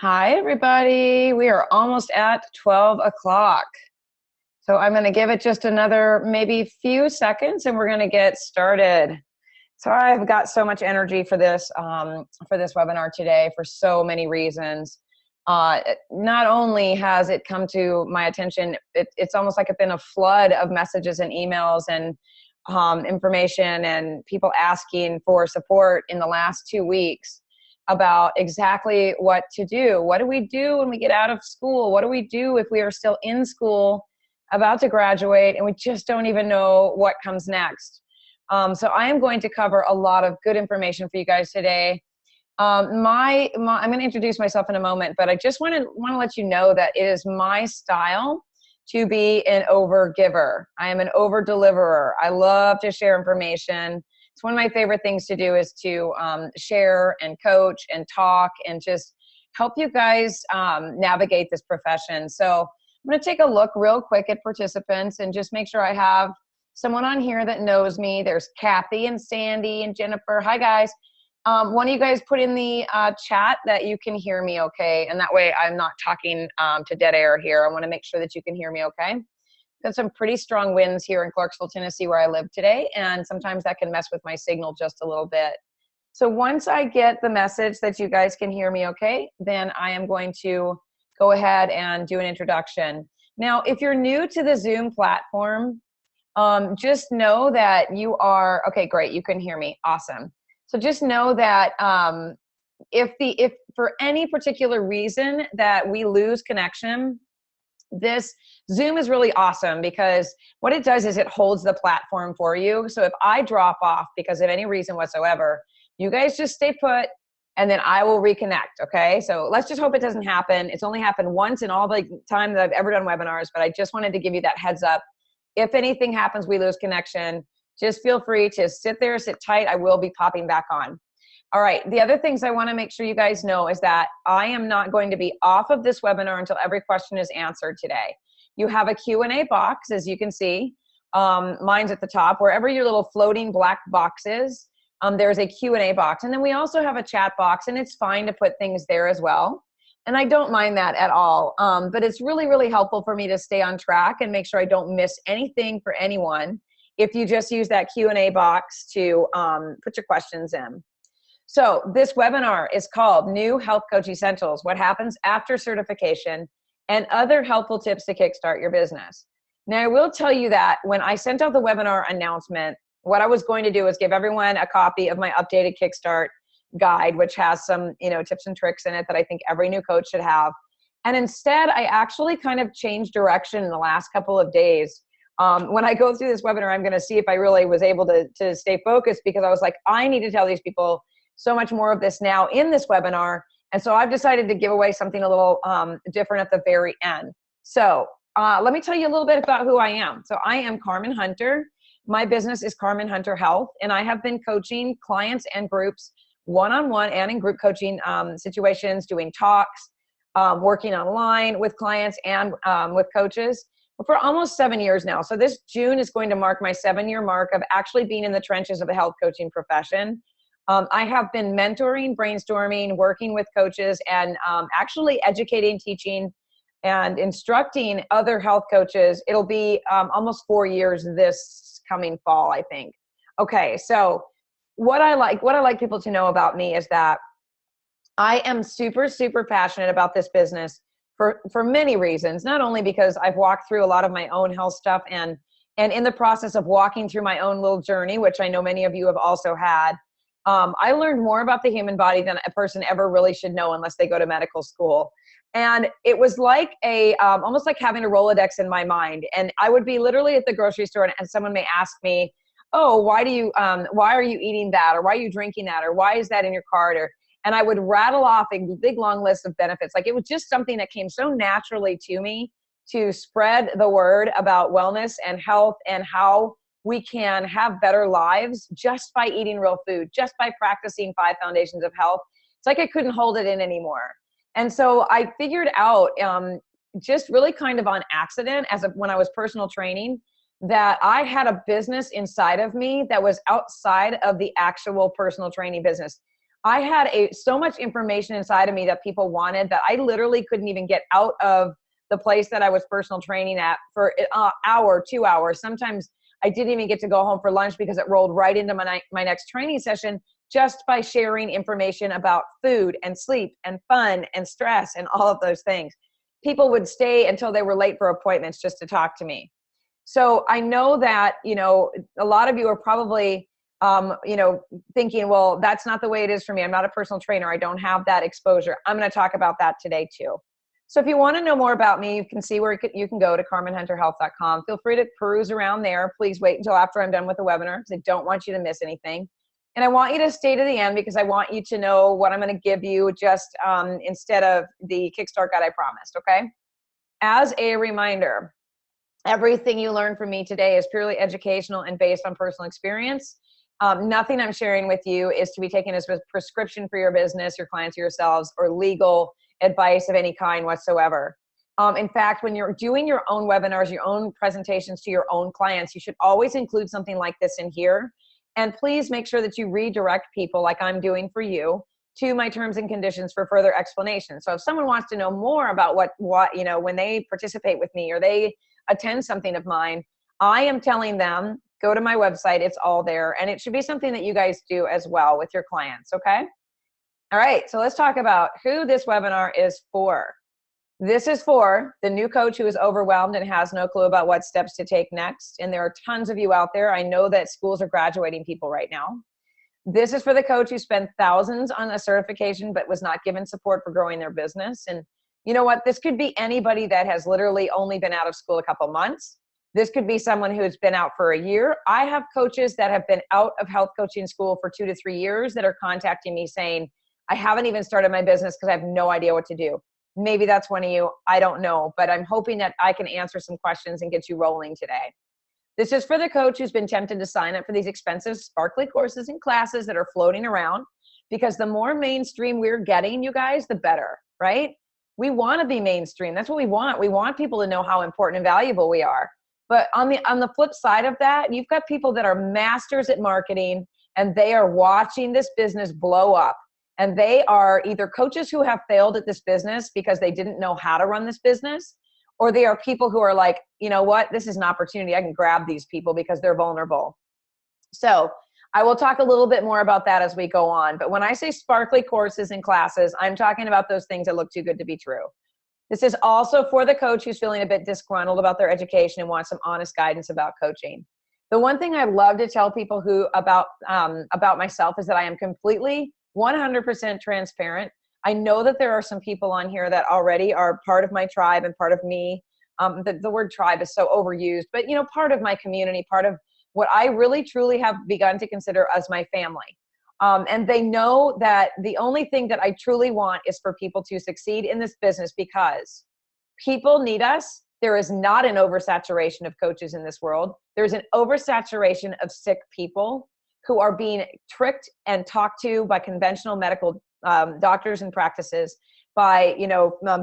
Hi, everybody. We are almost at 12 o'clock. So I'm going to give it just another maybe few seconds and we're going to get started. So I've got so much energy for this webinar today for so many reasons. Not only has it come to my attention, it's almost like it's been a flood of messages and emails and information and people asking for support in the last 2 weeks about exactly what to do. What do we do when we get out of school? What do we do if we are still in school, about to graduate, and we just don't even know what comes next? So I am going to cover a lot of good information for you guys today. I'm going to introduce myself in a moment, but I just want to let you know that it is my style to be an over giver. I am an over deliverer. I love to share information. It's one of my favorite things to do is to share and coach and talk and just help you guys navigate this profession. So I'm going to take a look real quick at participants and just make sure I have someone on here that knows me. There's Kathy and Sandy and Jennifer. Hi, guys. One of you guys put in the chat that you can hear me okay, and that way I'm not talking to dead air here. I want to make sure that you can hear me okay. Got some pretty strong winds here in Clarksville, Tennessee, where I live today, and sometimes that can mess with my signal just a little bit. So once I get the message that you guys can hear me okay, then I am going to go ahead and do an introduction. Now, if you're new to the Zoom platform, just know that you are, okay, great, you can hear me, awesome. So just know that if for any particular reason that we lose connection, this Zoom is really awesome because what it does is it holds the platform for you. So if I drop off because of any reason whatsoever, you guys just stay put and then I will reconnect, okay? So let's just hope it doesn't happen. It's only happened once in all the time that I've ever done webinars, but I just wanted to give you that heads up. If anything happens, we lose connection, just feel free to sit there, sit tight. I will be popping back on. All right, the other things I want to make sure you guys know is that I am not going to be off of this webinar until every question is answered today. You have a Q&A box, as you can see. Mine's at the top. Wherever your little floating black box is, there's a Q&A box. And then we also have a chat box, and it's fine to put things there as well. And I don't mind that at all. But it's really, really helpful for me to stay on track and make sure I don't miss anything for anyone if you just use that Q&A box to put your questions in. So this webinar is called New Health Coach Essentials, What Happens After Certification and Other Helpful Tips to Kickstart Your Business. Now, I will tell you that when I sent out the webinar announcement, what I was going to do is give everyone a copy of my updated Kickstart guide, which has some, tips and tricks in it that I think every new coach should have. And instead, I actually kind of changed direction in the last couple of days. When I go through this webinar, I'm going to see if I really was able to stay focused, because I was like, I need to tell these people so much more of this now in this webinar. And so I've decided to give away something a little different at the very end. So let me tell you a little bit about who I am. So I am Carmen Hunter. My business is Carmen Hunter Health, and I have been coaching clients and groups one-on-one and in group coaching situations, doing talks, working online with clients and with coaches for almost 7 years now. So this June is going to mark my 7-year mark of actually being in the trenches of the health coaching profession. I have been mentoring, brainstorming, working with coaches, and actually educating, teaching, and instructing other health coaches. It'll be almost 4 years this coming fall, I think. Okay, so what I like people to know about me is that I am super, super passionate about this business for many reasons. Not only because I've walked through a lot of my own health stuff and in the process of walking through my own little journey, which I know many of you have also had, I learned more about the human body than a person ever really should know unless they go to medical school. And it was like almost like having a Rolodex in my mind. And I would be literally at the grocery store and someone may ask me, oh, why are you eating that? Or why are you drinking that? Or why is that in your cart? And I would rattle off a big, long list of benefits. Like, it was just something that came so naturally to me to spread the word about wellness and health and how we can have better lives just by eating real food, just by practicing 5 foundations of health. It's like I couldn't hold it in anymore. And so I figured out just really kind of on accident when I was personal training, that I had a business inside of me that was outside of the actual personal training business. I had so much information inside of me that people wanted that I literally couldn't even get out of the place that I was personal training at for an hour, 2 hours. Sometimes I didn't even get to go home for lunch because it rolled right into my next training session just by sharing information about food and sleep and fun and stress and all of those things. People would stay until they were late for appointments just to talk to me. So I know that, a lot of you are probably, thinking, well, that's not the way it is for me. I'm not a personal trainer. I don't have that exposure. I'm going to talk about that today too. So if you want to know more about me, you can see where you can go to carmenhunterhealth.com. Feel free to peruse around there. Please wait until after I'm done with the webinar because I don't want you to miss anything. And I want you to stay to the end because I want you to know what I'm going to give you just instead of the Kickstart guide I promised, okay? As a reminder, everything you learn from me today is purely educational and based on personal experience. Nothing I'm sharing with you is to be taken as a prescription for your business, your clients, yourselves, or legal advice of any kind whatsoever. In fact, when you're doing your own webinars, your own presentations to your own clients, you should always include something like this in here. And please make sure that you redirect people like I'm doing for you to my terms and conditions for further explanation. So if someone wants to know more about what when they participate with me or they attend something of mine, I am telling them, go to my website, it's all there. And it should be something that you guys do as well with your clients, okay? All right, so let's talk about who this webinar is for. This is for the new coach who is overwhelmed and has no clue about what steps to take next. And there are tons of you out there. I know that schools are graduating people right now. This is for the coach who spent thousands on a certification but was not given support for growing their business. And you know what? This could be anybody that has literally only been out of school a couple months. This could be someone who's been out for a year. I have coaches that have been out of health coaching school for 2 to 3 years that are contacting me saying, I haven't even started my business because I have no idea what to do. Maybe that's one of you. I don't know, but I'm hoping that I can answer some questions and get you rolling today. This is for the coach who's been tempted to sign up for these expensive, sparkly courses and classes that are floating around, because the more mainstream we're getting, you guys, the better, right? We want to be mainstream. That's what we want. We want people to know how important and valuable we are. But on the flip side of that, you've got people that are masters at marketing and they are watching this business blow up. And they are either coaches who have failed at this business because they didn't know how to run this business, or they are people who are like, you know what, this is an opportunity. I can grab these people because they're vulnerable. So I will talk a little bit more about that as we go on. But when I say sparkly courses and classes, I'm talking about those things that look too good to be true. This is also for the coach who's feeling a bit disgruntled about their education and wants some honest guidance about coaching. The one thing I love to tell people about myself is that I am completely 100% transparent. I know that there are some people on here that already are part of my tribe and part of me. The word tribe is so overused, but part of my community, part of what I really truly have begun to consider as my family. And they know that the only thing that I truly want is for people to succeed in this business because people need us. There is not an oversaturation of coaches in this world. There's an oversaturation of sick people who are being tricked and talked to by conventional medical doctors and practices, by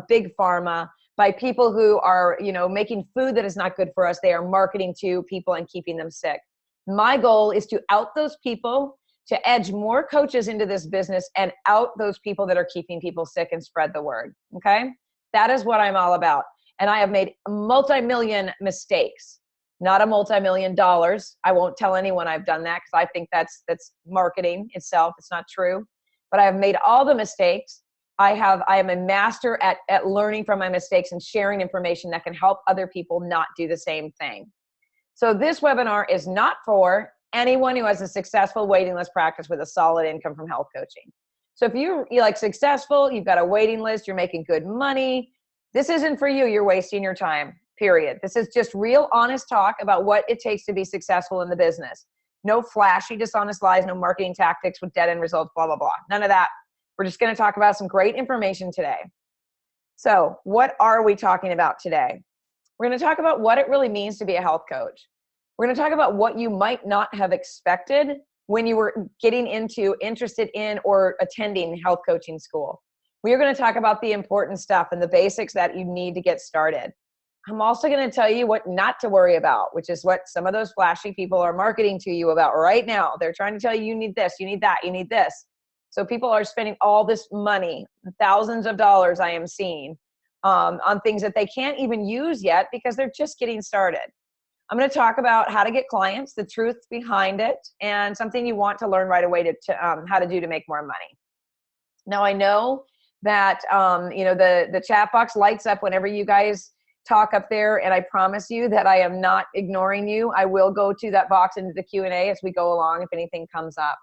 big pharma, by people who are making food that is not good for us. They are marketing to people and keeping them sick. My goal is to out those people, to edge more coaches into this business and out those people that are keeping people sick and spread the word. Okay, that is what I'm all about. And I have made multi-million mistakes. Not a multi-million dollars. I won't tell anyone I've done that because I think that's marketing itself. It's not true. But I have made all the mistakes. I am a master at learning from my mistakes and sharing information that can help other people not do the same thing. So this webinar is not for anyone who has a successful waiting list practice with a solid income from health coaching. So if you're like successful, you've got a waiting list, you're making good money, this isn't for you. You're wasting your time. Period. This is just real honest talk about what it takes to be successful in the business. No flashy, dishonest lies, no marketing tactics with dead end results, blah, blah, blah. None of that. We're just going to talk about some great information today. So what are we talking about today? We're going to talk about what it really means to be a health coach. We're going to talk about what you might not have expected when you were interested in or attending health coaching school. We are going to talk about the important stuff and the basics that you need to get started. I'm also going to tell you what not to worry about, which is what some of those flashy people are marketing to you about right now. They're trying to tell you, you need this, you need that, you need this. So people are spending all this money, thousands of dollars I am seeing, on things that they can't even use yet because they're just getting started. I'm going to talk about how to get clients, the truth behind it, and something you want to learn right away to how to do to make more money. Now, I know that the chat box lights up whenever you guys talk up there, and I promise you that I am not ignoring you. I will go to that box into the Q&A as we go along if anything comes up.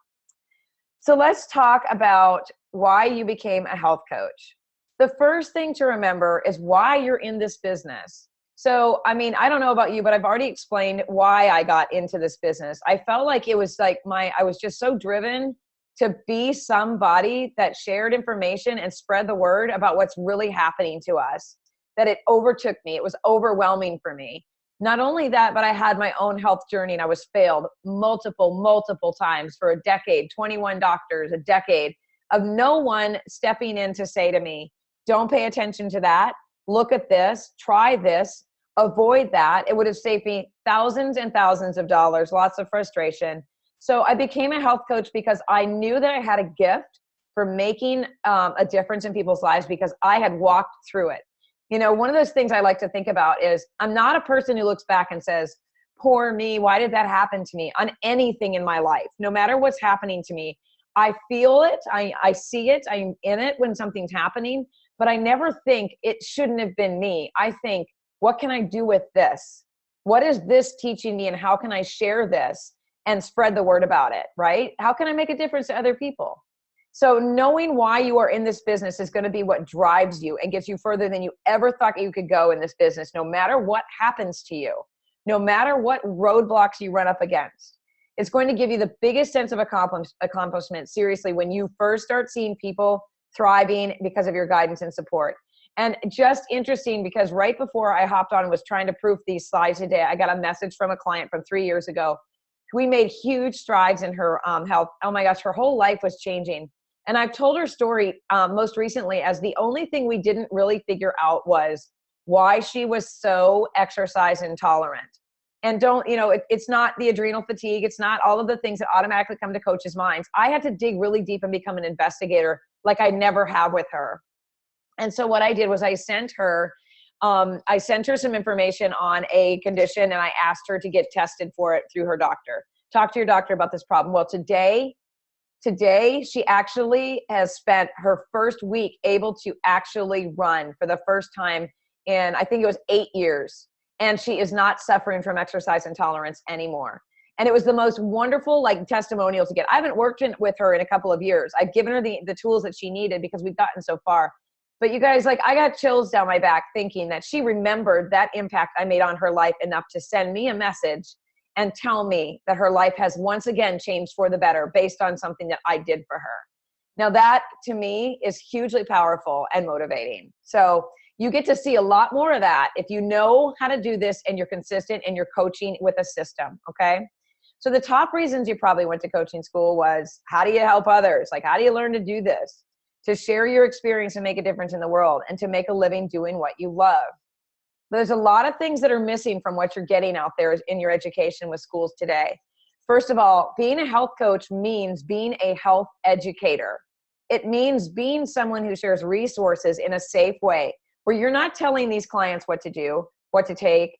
So let's talk about why you became a health coach. The first thing to remember is why you're in this business. So, I mean, I don't know about you, but I've already explained why I got into this business. I felt like it was like I was just so driven to be somebody that shared information and spread the word about what's really happening to us, that it overtook me. It was overwhelming for me. Not only that, but I had my own health journey and I was failed multiple times for a decade, 21 doctors, a decade of no one stepping in to say to me, don't pay attention to that. Look at this, try this, avoid that. It would have saved me thousands and thousands of dollars, lots of frustration. So I became a health coach because I knew that I had a gift for making a difference in people's lives because I had walked through it. You know, one of those things I like to think about is I'm not a person who looks back and says, poor me, why did that happen to me on anything in my life? No matter what's happening to me, I feel it, I see it, I'm in it when something's happening, but I never think it shouldn't have been me. I think, what can I do with this? What is this teaching me and how can I share this and spread the word about it, right? How can I make a difference to other people? So knowing why you are in this business is going to be what drives you and gets you further than you ever thought you could go in this business, no matter what happens to you, no matter what roadblocks you run up against. It's going to give you the biggest sense of accomplishment, seriously, when you first start seeing people thriving because of your guidance and support. And just interesting because right before I hopped on and was trying to proof these slides today, I got a message from a client from 3 years ago. We made huge strides in her health. Oh my gosh, her whole life was changing. And I've told her story most recently as the only thing we didn't really figure out was why she was so exercise intolerant. And it's not the adrenal fatigue. It's not all of the things that automatically come to coaches' minds. I had to dig really deep and become an investigator like I never have with her. And so what I did was I sent her some information on a condition and I asked her to get tested for it through her doctor. Talk to your doctor about this problem. Well, today she actually has spent her first week able to actually run for the first time in, I think it was 8 years. And she is not suffering from exercise intolerance anymore. And it was the most wonderful testimonial to get. I haven't worked with her in a couple of years. I've given her the tools that she needed because we've gotten so far. But you guys, I got chills down my back thinking that she remembered that impact I made on her life enough to send me a message and tell me that her life has once again changed for the better based on something that I did for her. Now that to me is hugely powerful and motivating. So you get to see a lot more of that if you know how to do this and you're consistent and you're coaching with a system, okay? So the top reasons you probably went to coaching school was, how do you help others? How do you learn to do this? To share your experience and make a difference in the world and to make a living doing what you love. There's a lot of things that are missing from what you're getting out there in your education with schools today. First of all, being a health coach means being a health educator. It means being someone who shares resources in a safe way, where you're not telling these clients what to do, what to take,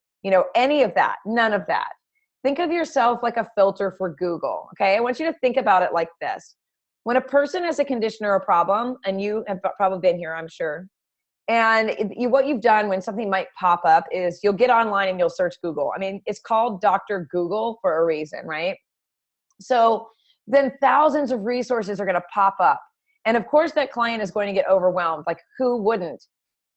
any of that, none of that. Think of yourself like a filter for Google, okay? I want you to think about it like this. When a person has a condition or a problem, and you have probably been here, I'm sure, and what you've done when something might pop up is you'll get online and you'll search Google. I mean, it's called Dr. Google for a reason, right? So then thousands of resources are going to pop up. And of course, that client is going to get overwhelmed. Who wouldn't?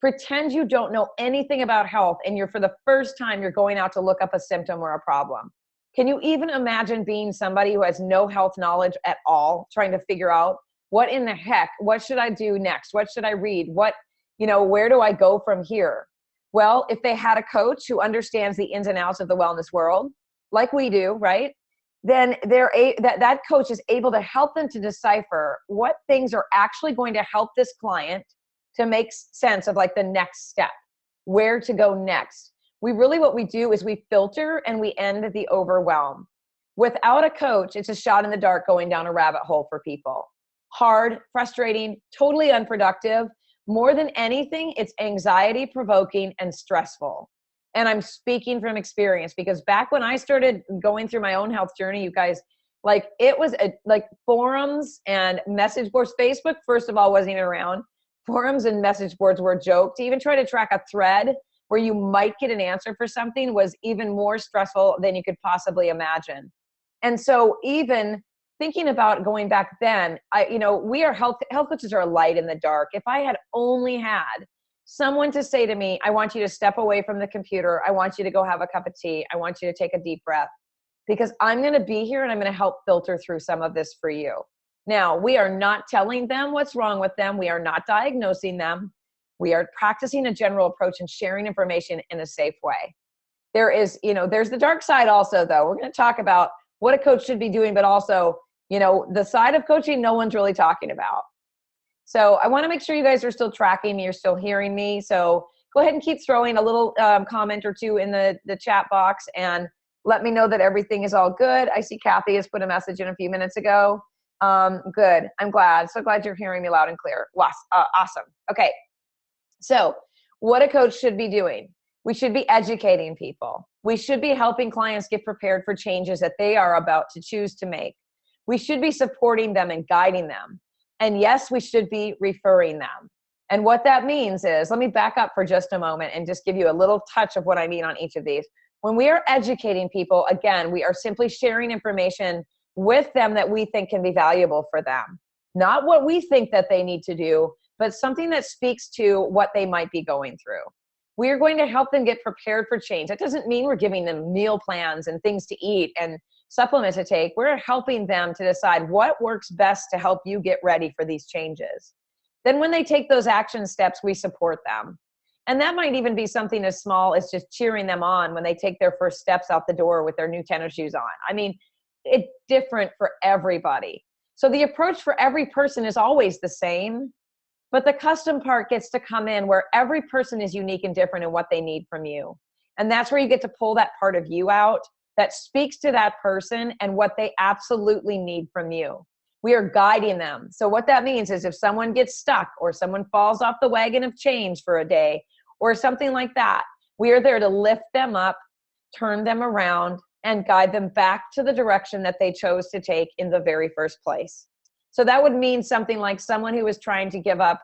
Pretend you don't know anything about health and for the first time, you're going out to look up a symptom or a problem. Can you even imagine being somebody who has no health knowledge at all, trying to figure out what in the heck, what should I do next? What should I read? Where do I go from here? Well, if they had a coach who understands the ins and outs of the wellness world, like we do, right? Then that coach is able to help them to decipher what things are actually going to help this client to make sense of the next step, where to go next. What we do is we filter and we end the overwhelm. Without a coach, it's a shot in the dark going down a rabbit hole for people. hard, frustrating, totally unproductive. More than anything, it's anxiety provoking and stressful. And I'm speaking from experience, because back when I started going through my own health journey, you guys, like it was like forums and message boards. Facebook, first of all, wasn't even around. Forums and message boards were a joke. To even try to track a thread where you might get an answer for something was even more stressful than you could possibly imagine. And so even thinking about going back then, we are health coaches are a light in the dark. If I had only had someone to say to me, I want you to step away from the computer. I want you to go have a cup of tea. I want you to take a deep breath, because I'm going to be here and I'm going to help filter through some of this for you. Now, we are not telling them what's wrong with them. We are not diagnosing them. We are practicing a general approach and sharing information in a safe way. There's the dark side also, though. We're going to talk about what a coach should be doing, but also, the side of coaching no one's really talking about. So I want to make sure you guys are still tracking me, you're still hearing me. So go ahead and keep throwing a little comment or two in the chat box and let me know that everything is all good. I see Kathy has put a message in a few minutes ago. Good. I'm glad. So glad you're hearing me loud and clear. Awesome. Okay. So what a coach should be doing. We should be educating people. We should be helping clients get prepared for changes that they are about to choose to make. We should be supporting them and guiding them. And yes, we should be referring them. And what that means is, let me back up for just a moment and just give you a little touch of what I mean on each of these. When we are educating people, again, we are simply sharing information with them that we think can be valuable for them. Not what we think that they need to do, but something that speaks to what they might be going through. We are going to help them get prepared for change. That doesn't mean we're giving them meal plans and things to eat and supplements to take. We're helping them to decide what works best to help you get ready for these changes. Then when they take those action steps, we support them. And that might even be something as small as just cheering them on when they take their first steps out the door with their new tennis shoes on. I mean, it's different for everybody. So the approach for every person is always the same, but the custom part gets to come in where every person is unique and different in what they need from you. And that's where you get to pull that part of you out that speaks to that person and what they absolutely need from you. We are guiding them. So what that means is if someone gets stuck or someone falls off the wagon of change for a day or something like that, we are there to lift them up, turn them around, and guide them back to the direction that they chose to take in the very first place. So that would mean something like someone who is trying to give up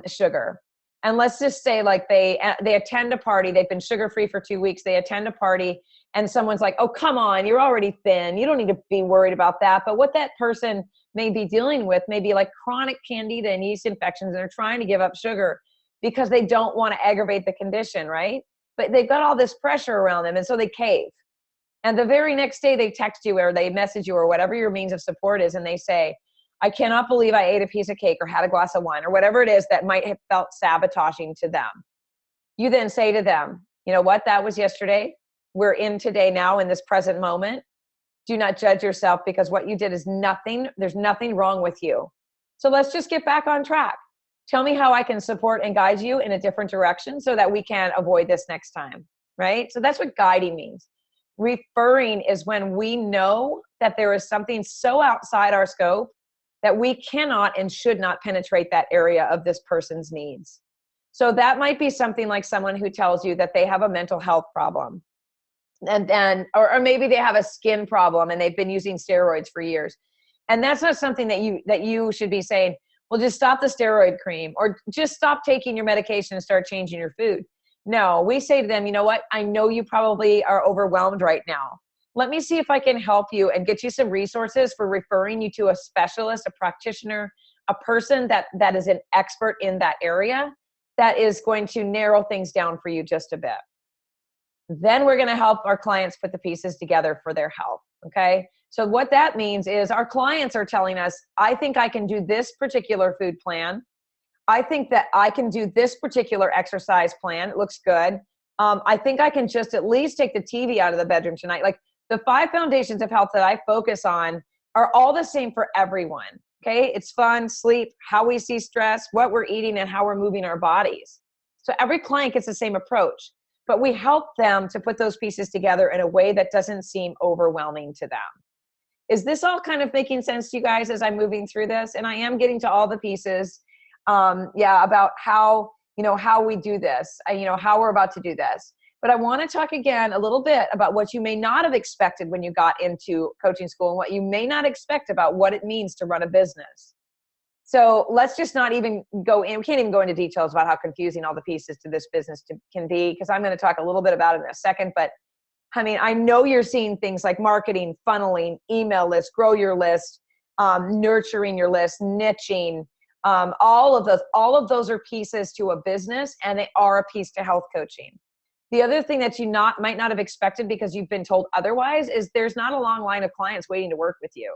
sugar. And let's just say like they attend a party, they've been sugar-free for 2 weeks, they attend a party, and someone's like, oh, come on, you're already thin. You don't need to be worried about that. But what that person may be dealing with may be like chronic candida and yeast infections, and they're trying to give up sugar because they don't want to aggravate the condition, right? But they've got all this pressure around them, and so they cave. And the very next day they text you or they message you or whatever your means of support is, and they say, I cannot believe I ate a piece of cake or had a glass of wine or whatever it is that might have felt sabotaging to them. You then say to them, you know what, that was yesterday. We're in today now in this present moment. Do not judge yourself because what you did is nothing. There's nothing wrong with you. So let's just get back on track. Tell me how I can support and guide you in a different direction so that we can avoid this next time, right? So that's what guiding means. Referring is when we know that there is something so outside our scope that we cannot and should not penetrate that area of this person's needs. So that might be something like someone who tells you that they have a mental health problem. And then, or maybe they have a skin problem and they've been using steroids for years. And that's not something that you should be saying, well, just stop the steroid cream or just stop taking your medication and start changing your food. No, we say to them, you know what? I know you probably are overwhelmed right now. Let me see if I can help you and get you some resources for referring you to a specialist, a practitioner, a person that is an expert in that area that is going to narrow things down for you just a bit. Then we're going to help our clients put the pieces together for their health. Okay. So what that means is our clients are telling us, I think I can do this particular food plan. I think that I can do this particular exercise plan. It looks good. I think I can just at least take the TV out of the bedroom tonight. Like the 5 foundations of health that I focus on are all the same for everyone. Okay. It's fun, sleep, how we see stress, what we're eating, and how we're moving our bodies. So every client gets the same approach, but we help them to put those pieces together in a way that doesn't seem overwhelming to them. Is this all kind of making sense to you guys as I'm moving through this? And I am getting to all the pieces, about how, how we do this, how we're about to do this. But I want to talk again a little bit about what you may not have expected when you got into coaching school and what you may not expect about what it means to run a business. So let's just not even go in. We can't even go into details about how confusing all the pieces to this business can be, because I'm going to talk a little bit about it in a second. But I mean, I know you're seeing things like marketing, funneling, email lists, grow your list, nurturing your list, niching. All of those are pieces to a business, and they are a piece to health coaching. The other thing that you might not have expected because you've been told otherwise is there's not a long line of clients waiting to work with you.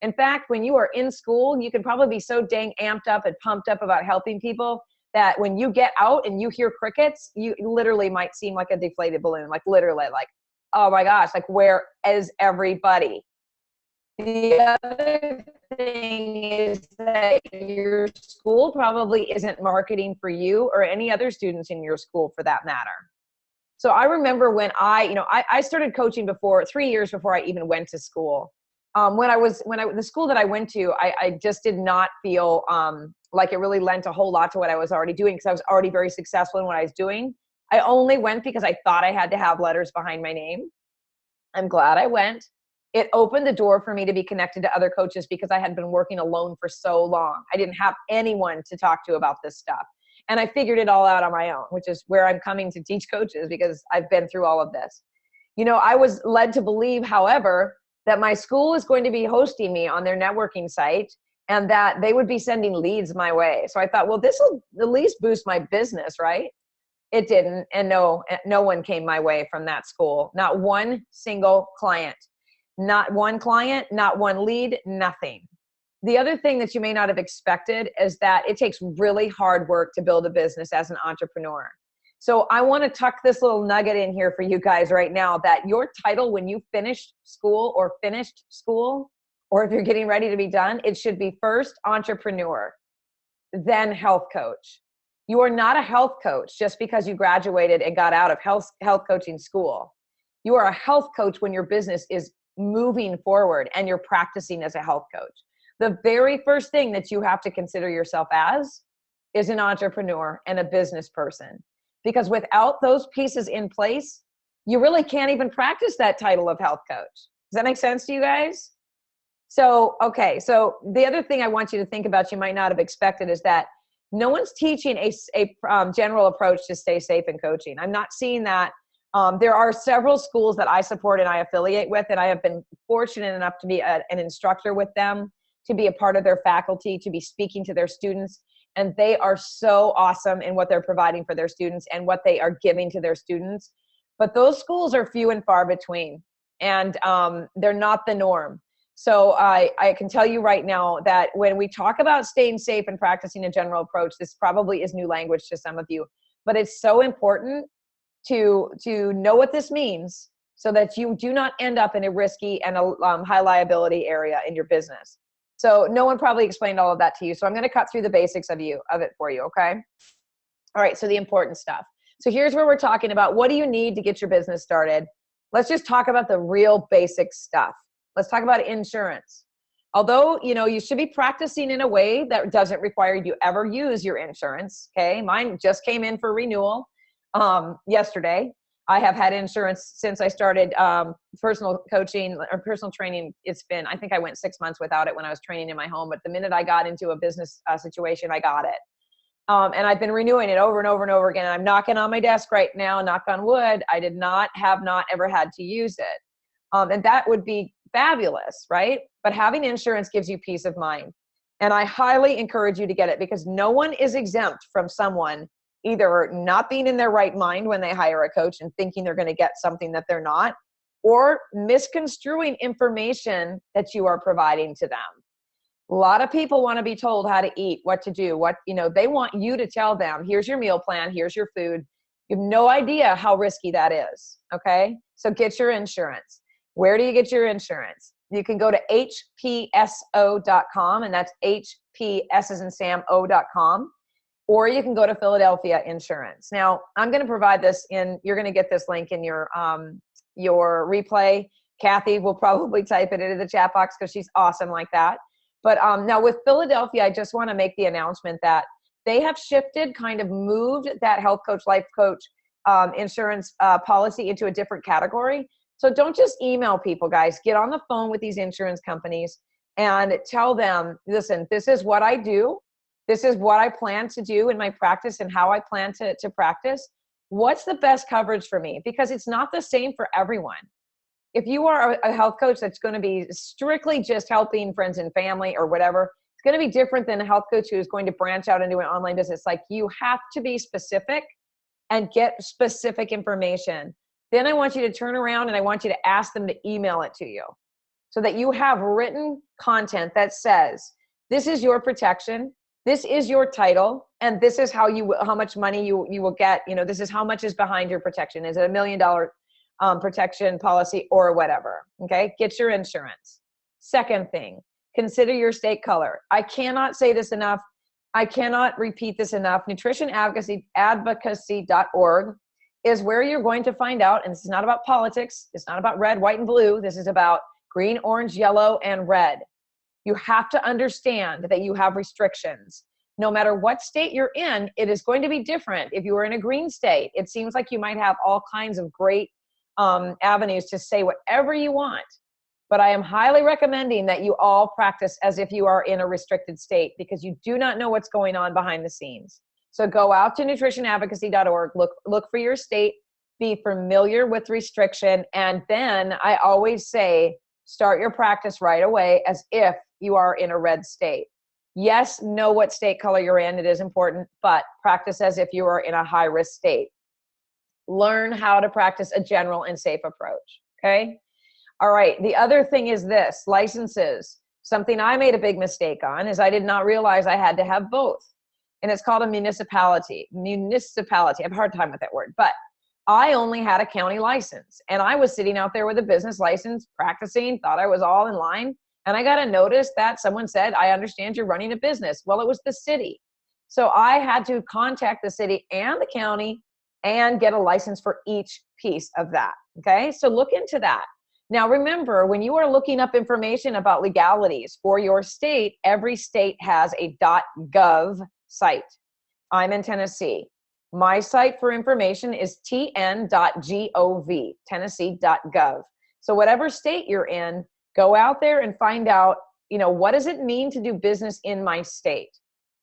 In fact, when you are in school, you can probably be so dang amped up and pumped up about helping people that when you get out and you hear crickets, you literally might seem like a deflated balloon, like literally, like, oh my gosh, like where is everybody? The other thing is that your school probably isn't marketing for you or any other students in your school for that matter. So I remember when I started coaching 3 years before I even went to school. The school that I went to, I just did not feel like it really lent a whole lot to what I was already doing, because I was already very successful in what I was doing. I only went because I thought I had to have letters behind my name. I'm glad I went. It opened the door for me to be connected to other coaches because I had been working alone for so long. I didn't have anyone to talk to about this stuff. And I figured it all out on my own, which is where I'm coming to teach coaches, because I've been through all of this. I was led to believe, however, that my school was going to be hosting me on their networking site and that they would be sending leads my way. So I thought, well, this will at least boost my business, right? It didn't. And no one came my way from that school. Not one single client. Not one client, not one lead, nothing. The other thing that you may not have expected is that it takes really hard work to build a business as an entrepreneur. So I want to tuck this little nugget in here for you guys right now, that your title when you finished school, or if you're getting ready to be done, it should be first entrepreneur, then health coach. You are not a health coach just because you graduated and got out of health coaching school. You are a health coach when your business is moving forward and you're practicing as a health coach. The very first thing that you have to consider yourself as is an entrepreneur and a business person. Because without those pieces in place, you really can't even practice that title of health coach. Does that make sense to you guys? So the other thing I want you to think about, you might not have expected, is that no one's teaching a general approach to stay safe in coaching. I'm not seeing that. There are several schools that I support and I affiliate with, and I have been fortunate enough to be an instructor with them, to be a part of their faculty, to be speaking to their students. And they are so awesome in what they're providing for their students and what they are giving to their students. But those schools are few and far between, and they're not the norm. So I can tell you right now that when we talk about staying safe and practicing a general approach, this probably is new language to some of you, but it's so important to know what this means so that you do not end up in a risky and a high liability area in your business. So no one probably explained all of that to you. So I'm going to cut through the basics of it for you. Okay. All right. So the important stuff. So here's where we're talking about, what do you need to get your business started? Let's just talk about the real basic stuff. Let's talk about insurance. Although, you should be practicing in a way that doesn't require you to ever use your insurance. Okay. Mine just came in for renewal yesterday. I have had insurance since I started personal coaching or personal training. I think I went 6 months without it when I was training in my home, but the minute I got into a business situation, I got it. And I've been renewing it over and over and over again. I'm knocking on my desk right now, knock on wood. I have not ever had to use it. And that would be fabulous, right? But having insurance gives you peace of mind. And I highly encourage you to get it, because no one is exempt from someone either not being in their right mind when they hire a coach and thinking they're going to get something that they're not, or misconstruing information that you are providing to them. A lot of people want to be told how to eat, what to do, they want you to tell them, here's your meal plan, here's your food. You have no idea how risky that is. Okay. So get your insurance. Where do you get your insurance? You can go to hpso.com, and that's HPS as in Sam, O.com. Or you can go to Philadelphia Insurance. Now, I'm going to provide this you're going to get this link in your replay. Kathy will probably type it into the chat box because she's awesome like that. But now with Philadelphia, I just want to make the announcement that they have shifted, kind of moved that health coach, life coach insurance policy into a different category. So don't just email people, guys. Get on the phone with these insurance companies and tell them, listen, this is what I do. This is what I plan to do in my practice and how I plan to practice. What's the best coverage for me? Because it's not the same for everyone. If you are a health coach that's going to be strictly just helping friends and family or whatever, it's going to be different than a health coach who is going to branch out into an online business. Like, you have to be specific and get specific information. Then I want you to turn around and I want you to ask them to email it to you so that you have written content that says, this is your protection, this is your title, and this is how much money you will get. This is how much is behind your protection. Is it $1 million protection policy or whatever? Okay, get your insurance. Second thing, consider your state color. I cannot say this enough. I cannot repeat this enough. Nutritionadvocacy.org is where you're going to find out, and this is not about politics. It's not about red, white, and blue. This is about green, orange, yellow, and red. You have to understand that you have restrictions. No matter what state you're in, it is going to be different. If you are in a green state, it seems like you might have all kinds of great avenues to say whatever you want. But I am highly recommending that you all practice as if you are in a restricted state, because you do not know what's going on behind the scenes. So go out to nutritionadvocacy.org, look for your state, be familiar with restriction, and then I always say, start your practice right away as if you are in a red state. Yes, know what state color you're in, it is important, but practice as if you are in a high-risk state. Learn how to practice a general and safe approach, okay? All right, the other thing is this, licenses. Something I made a big mistake on is I did not realize I had to have both. And it's called a municipality. Municipality, I have a hard time with that word, but I only had a county license. And I was sitting out there with a business license, practicing, thought I was all in line. And I got a notice that someone said, I understand you're running a business. Well, it was the city. So I had to contact the city and the county and get a license for each piece of that, okay? So look into that. Now remember, when you are looking up information about legalities for your state, every state has a .gov site. I'm in Tennessee. My site for information is tn.gov, tennessee.gov. So whatever state you're in, go out there and find out, what does it mean to do business in my state?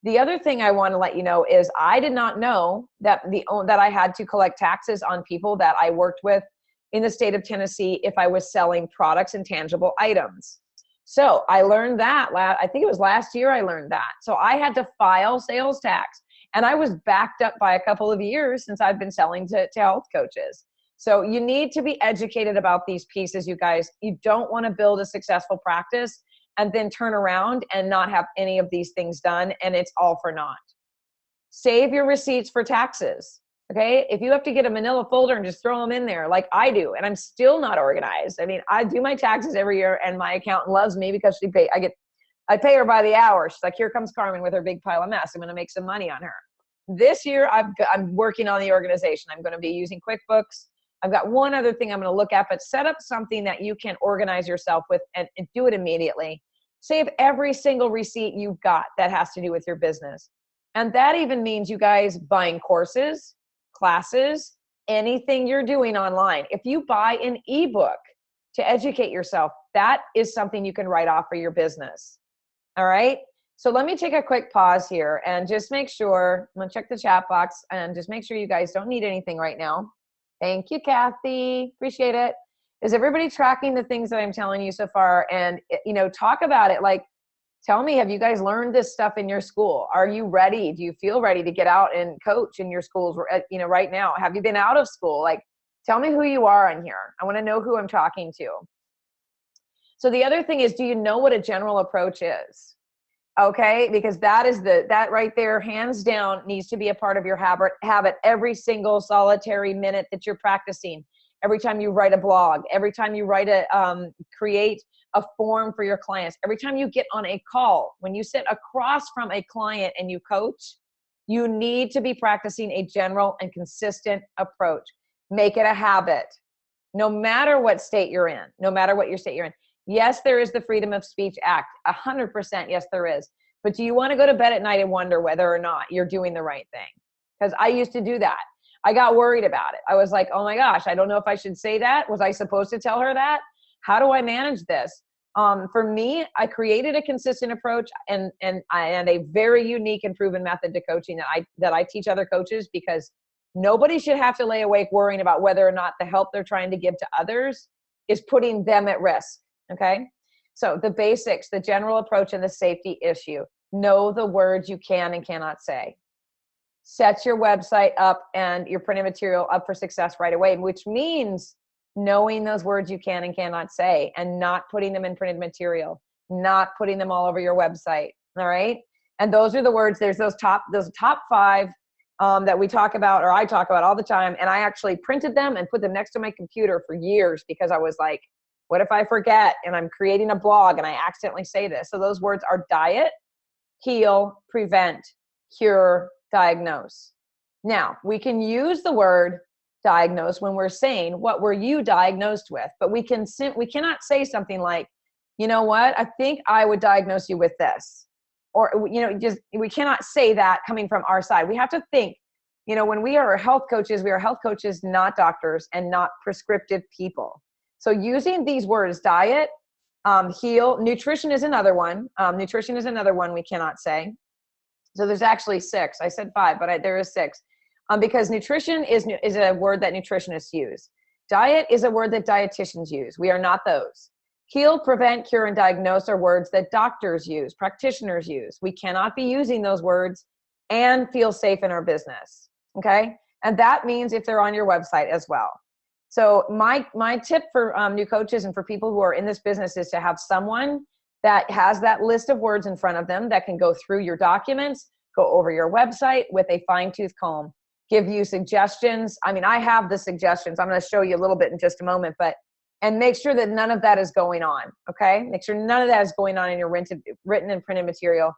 The other thing I want to let you know is I did not know that I had to collect taxes on people that I worked with in the state of Tennessee if I was selling products and tangible items. So I learned that, I think it was last year I learned that. So I had to file sales tax, and I was backed up by a couple of years since I've been selling to health coaches. So you need to be educated about these pieces, you guys. You don't want to build a successful practice and then turn around and not have any of these things done, and it's all for naught. Save your receipts for taxes. Okay, if you have to get a manila folder and just throw them in there like I do, and I'm still not organized. I mean, I do my taxes every year, and my accountant loves me because I pay her by the hour. She's like, here comes Carmen with her big pile of mess. I'm going to make some money on her. This year, I'm working on the organization. I'm going to be using QuickBooks. I've got one other thing I'm going to look at, but set up something that you can organize yourself with and do it immediately. Save every single receipt you've got that has to do with your business. And that even means you guys buying courses, classes, anything you're doing online. If you buy an ebook to educate yourself, that is something you can write off for your business. All right. So let me take a quick pause here and just make sure, I'm going to check the chat box and just make sure you guys don't need anything right now. Thank you, Kathy. Appreciate it. Is everybody tracking the things that I'm telling you so far? And, talk about it. Like, tell me, have you guys learned this stuff in your school? Are you ready? Do you feel ready to get out and coach in your schools, right now? Have you been out of school? Like, tell me who you are on here. I want to know who I'm talking to. So the other thing is, do you know what a general approach is? Okay, because that right there, hands down, needs to be a part of your habit every single solitary minute that you're practicing. Every time you write a blog, every time you create a form for your clients, every time you get on a call, when you sit across from a client and you coach, you need to be practicing a general and consistent approach. Make it a habit. no matter what state you're in, no matter what your state you're in. Yes, there is the Freedom of Speech Act, 100%. Yes, there is. But do you want to go to bed at night and wonder whether or not you're doing the right thing? Because I used to do that. I got worried about it. I was like, oh my gosh, I don't know if I should say that. Was I supposed to tell her that? How do I manage this? For me, I created a consistent approach and a very unique and proven method to coaching that I teach other coaches, because nobody should have to lay awake worrying about whether or not the help they're trying to give to others is putting them at risk. Okay. So the basics, the general approach, and the safety issue. Know the words you can and cannot say. Set your website up and your printed material up for success right away, which means knowing those words you can and cannot say and not putting them in printed material, not putting them all over your website. All right. And those are the words. There's those top 5 that we talk about, or I talk about all the time. And I actually printed them and put them next to my computer for years, because I was like, what if I forget and I'm creating a blog and I accidentally say this? So those words are diet, heal, prevent, cure, diagnose. Now, we can use the word diagnose when we're saying, what were you diagnosed with? But we cannot say something like, you know what, I think I would diagnose you with this. Or, we cannot say that coming from our side. We have to think, when we are health coaches, not doctors and not prescriptive people. So using these words, diet, heal, nutrition is another one. Nutrition is another one we cannot say. So there's actually 6. I said 5, but there is 6. Because nutrition is a word that nutritionists use. Diet is a word that dietitians use. We are not those. Heal, prevent, cure, and diagnose are words that doctors use, practitioners use. We cannot be using those words and feel safe in our business. Okay? And that means if they're on your website as well. So my tip for new coaches and for people who are in this business is to have someone that has that list of words in front of them that can go through your documents, go over your website with a fine-tooth comb, give you suggestions. I mean, I have the suggestions. I'm going to show you a little bit in just a moment, and make sure that none of that is going on. Okay. Make sure none of that is going on in your written and printed material.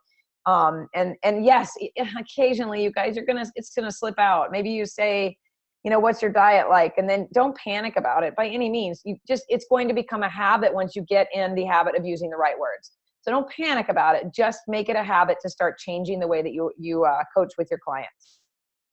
And yes, occasionally you guys it's going to slip out. Maybe you say, what's your diet like? And then don't panic about it by any means. It's going to become a habit once you get in the habit of using the right words. So don't panic about it. Just make it a habit to start changing the way that you coach with your clients.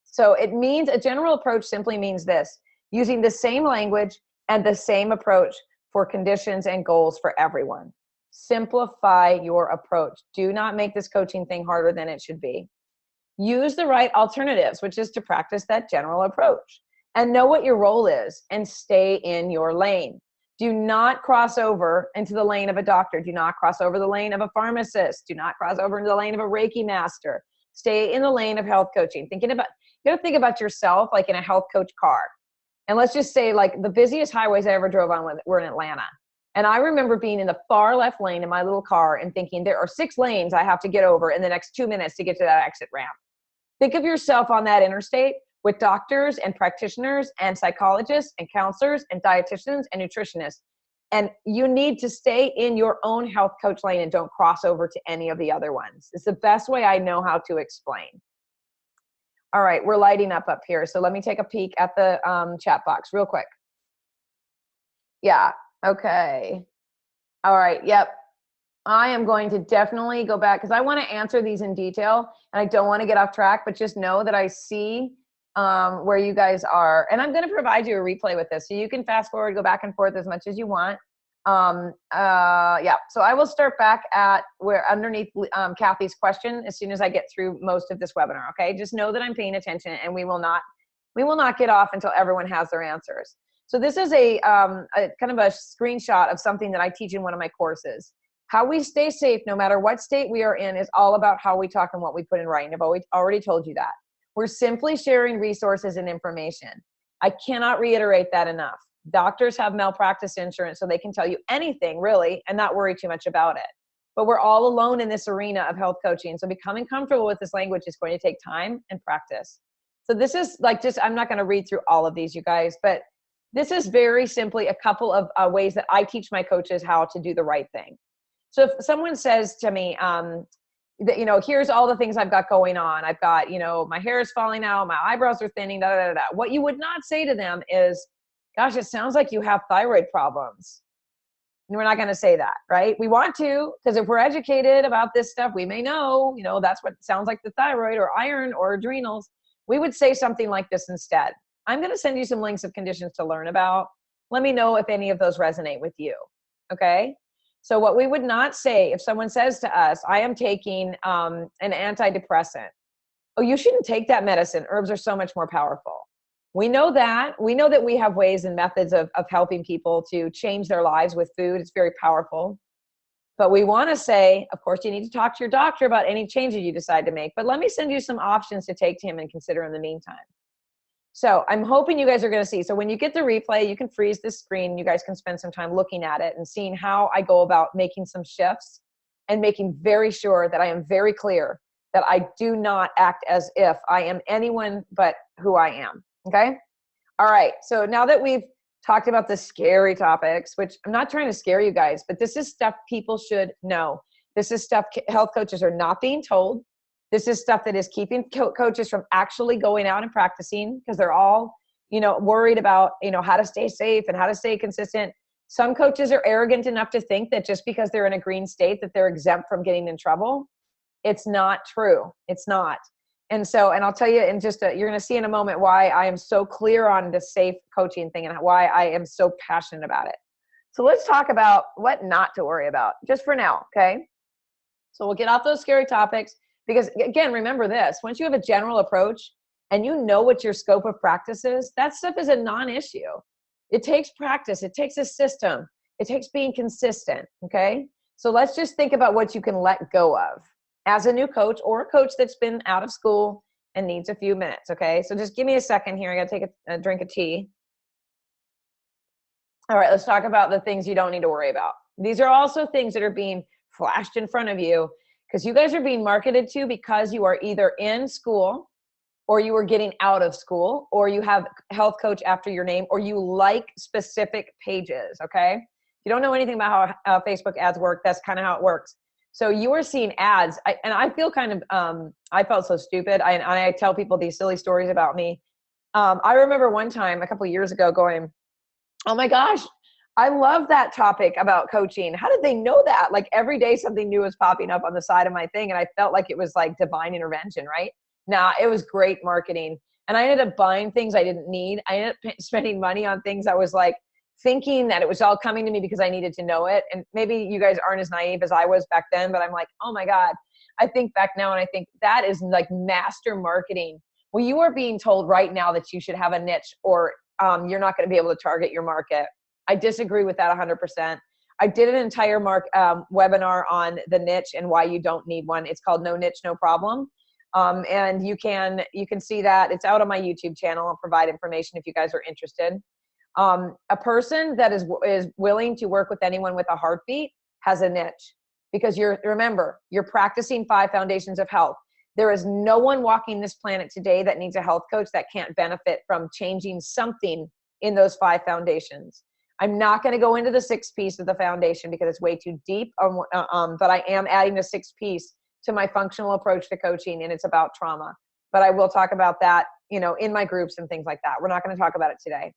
So it means a general approach simply means this: using the same language and the same approach for conditions and goals for everyone. Simplify your approach. Do not make this coaching thing harder than it should be. Use the right alternatives, which is to practice that general approach, and know what your role is and stay in your lane. Do not cross over into the lane of a doctor. Do not cross over the lane of a pharmacist. Do not cross over into the lane of a Reiki master. Stay in the lane of health coaching. You got to think about yourself like in a health coach car. And let's just say, like, the busiest highways I ever drove on were in Atlanta. And I remember being in the far left lane in my little car and thinking, there are 6 lanes I have to get over in the next 2 minutes to get to that exit ramp. Think of yourself on that interstate with doctors and practitioners and psychologists and counselors and dietitians and nutritionists. And you need to stay in your own health coach lane and don't cross over to any of the other ones. It's the best way I know how to explain. All right, we're lighting up here. So let me take a peek at the chat box real quick. Yeah, okay. All right, yep. I am going to definitely go back because I want to answer these in detail and I don't want to get off track, but just know that I see where you guys are. And I'm going to provide you a replay with this. So you can fast forward, go back and forth as much as you want. Yeah, so I will start back at where underneath Kathy's question as soon as I get through most of this webinar. Okay, just know that I'm paying attention and we will not get off until everyone has their answers. So this is a kind of a screenshot of something that I teach in one of my courses. How we stay safe no matter what state we are in is all about how we talk and what we put in writing. I've already told you that. We're simply sharing resources and information. I cannot reiterate that enough. Doctors have malpractice insurance, so they can tell you anything really and not worry too much about it. But we're all alone in this arena of health coaching. So becoming comfortable with this language is going to take time and practice. So this is like I'm not going to read through all of these, you guys, but this is very simply a couple of ways that I teach my coaches how to do the right thing. So if someone says to me, that, here's all the things I've got going on. I've got, my hair is falling out, my eyebrows are thinning, da, da, da, da. What you would not say to them is, gosh, it sounds like you have thyroid problems. And we're not going to say that, right? We want to, because if we're educated about this stuff, we may know, that's what sounds like the thyroid or iron or adrenals. We would say something like this instead. I'm going to send you some links of conditions to learn about. Let me know if any of those resonate with you. Okay. So what we would not say if someone says to us, I am taking an antidepressant. Oh, you shouldn't take that medicine. Herbs are so much more powerful. We know that. We know that we have ways and methods of helping people to change their lives with food. It's very powerful. But we want to say, of course, you need to talk to your doctor about any changes you decide to make. But let me send you some options to take to him and consider in the meantime. So I'm hoping you guys are going to see. So when you get the replay, you can freeze this screen. You guys can spend some time looking at it and seeing how I go about making some shifts and making very sure that I am very clear that I do not act as if I am anyone but who I am. Okay. All right. So now that we've talked about the scary topics, which I'm not trying to scare you guys, but this is stuff people should know. This is stuff health coaches are not being told. This is stuff that is keeping coaches from actually going out and practicing because they're all, worried about, how to stay safe and how to stay consistent. Some coaches are arrogant enough to think that just because they're in a green state that they're exempt from getting in trouble. It's not true. It's not. And I'll tell you in you're going to see in a moment why I am so clear on the safe coaching thing and why I am so passionate about it. So let's talk about what not to worry about just for now. Okay. So we'll get off those scary topics because again, remember this, once you have a general approach and you know what your scope of practice is, that stuff is a non-issue. It takes practice. It takes a system. It takes being consistent. Okay. So let's just think about what you can let go of as a new coach or a coach that's been out of school and needs a few minutes. Okay. So just give me a second here. I got to take a drink of tea. All right. Let's talk about the things you don't need to worry about. These are also things that are being flashed in front of you because you guys are being marketed to because you are either in school or you are getting out of school or you have health coach after your name or you like specific pages. Okay. If you don't know anything about how Facebook ads work, that's kind of how it works. So you are seeing ads, and I feel kind of, I felt so stupid. I tell people these silly stories about me. I remember one time a couple of years ago going, oh my gosh, I love that topic about coaching. How did they know that? Like every day something new was popping up on the side of my thing, and I felt like it was like divine intervention, right? Nah, it was great marketing. And I ended up buying things I didn't need. I ended up spending money on things I was like, thinking that it was all coming to me because I needed to know it. And maybe you guys aren't as naive as I was back then, but I'm like, oh my God, I think back now and I think that is like master marketing. Well, you are being told right now that you should have a niche or you're not going to be able to target your market. I disagree with that 100%. I did an entire webinar on the niche and why you don't need one. It's called No Niche, No Problem. And you can see that. It's out on my YouTube channel. I'll provide information if you guys are interested. A person that is willing to work with anyone with a heartbeat has a niche because remember, you're practicing 5 foundations of health. There is no one walking this planet today that needs a health coach that can't benefit from changing something in those 5 foundations. I'm not going to go into the 6th piece of the foundation because it's way too deep. But I am adding a 6th piece to my functional approach to coaching, and it's about trauma. But I will talk about that, in my groups and things like that. We're not going to talk about it today.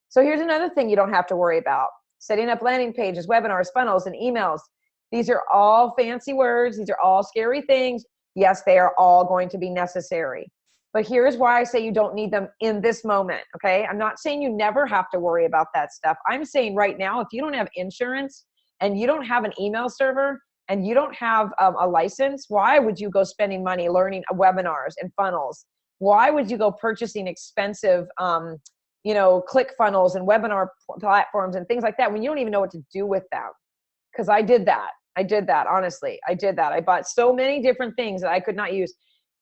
So here's another thing you don't have to worry about. Setting up landing pages, webinars, funnels, and emails. These are all fancy words. These are all scary things. Yes, they are all going to be necessary. But here's why I say you don't need them in this moment, okay? I'm not saying you never have to worry about that stuff. I'm saying right now, if you don't have insurance and you don't have an email server and you don't have a license, why would you go spending money learning webinars and funnels? Why would you go purchasing expensive click funnels and webinar platforms and things like that when you don't even know what to do with them? Because I did that. Honestly. I did that. I bought so many different things that I could not use.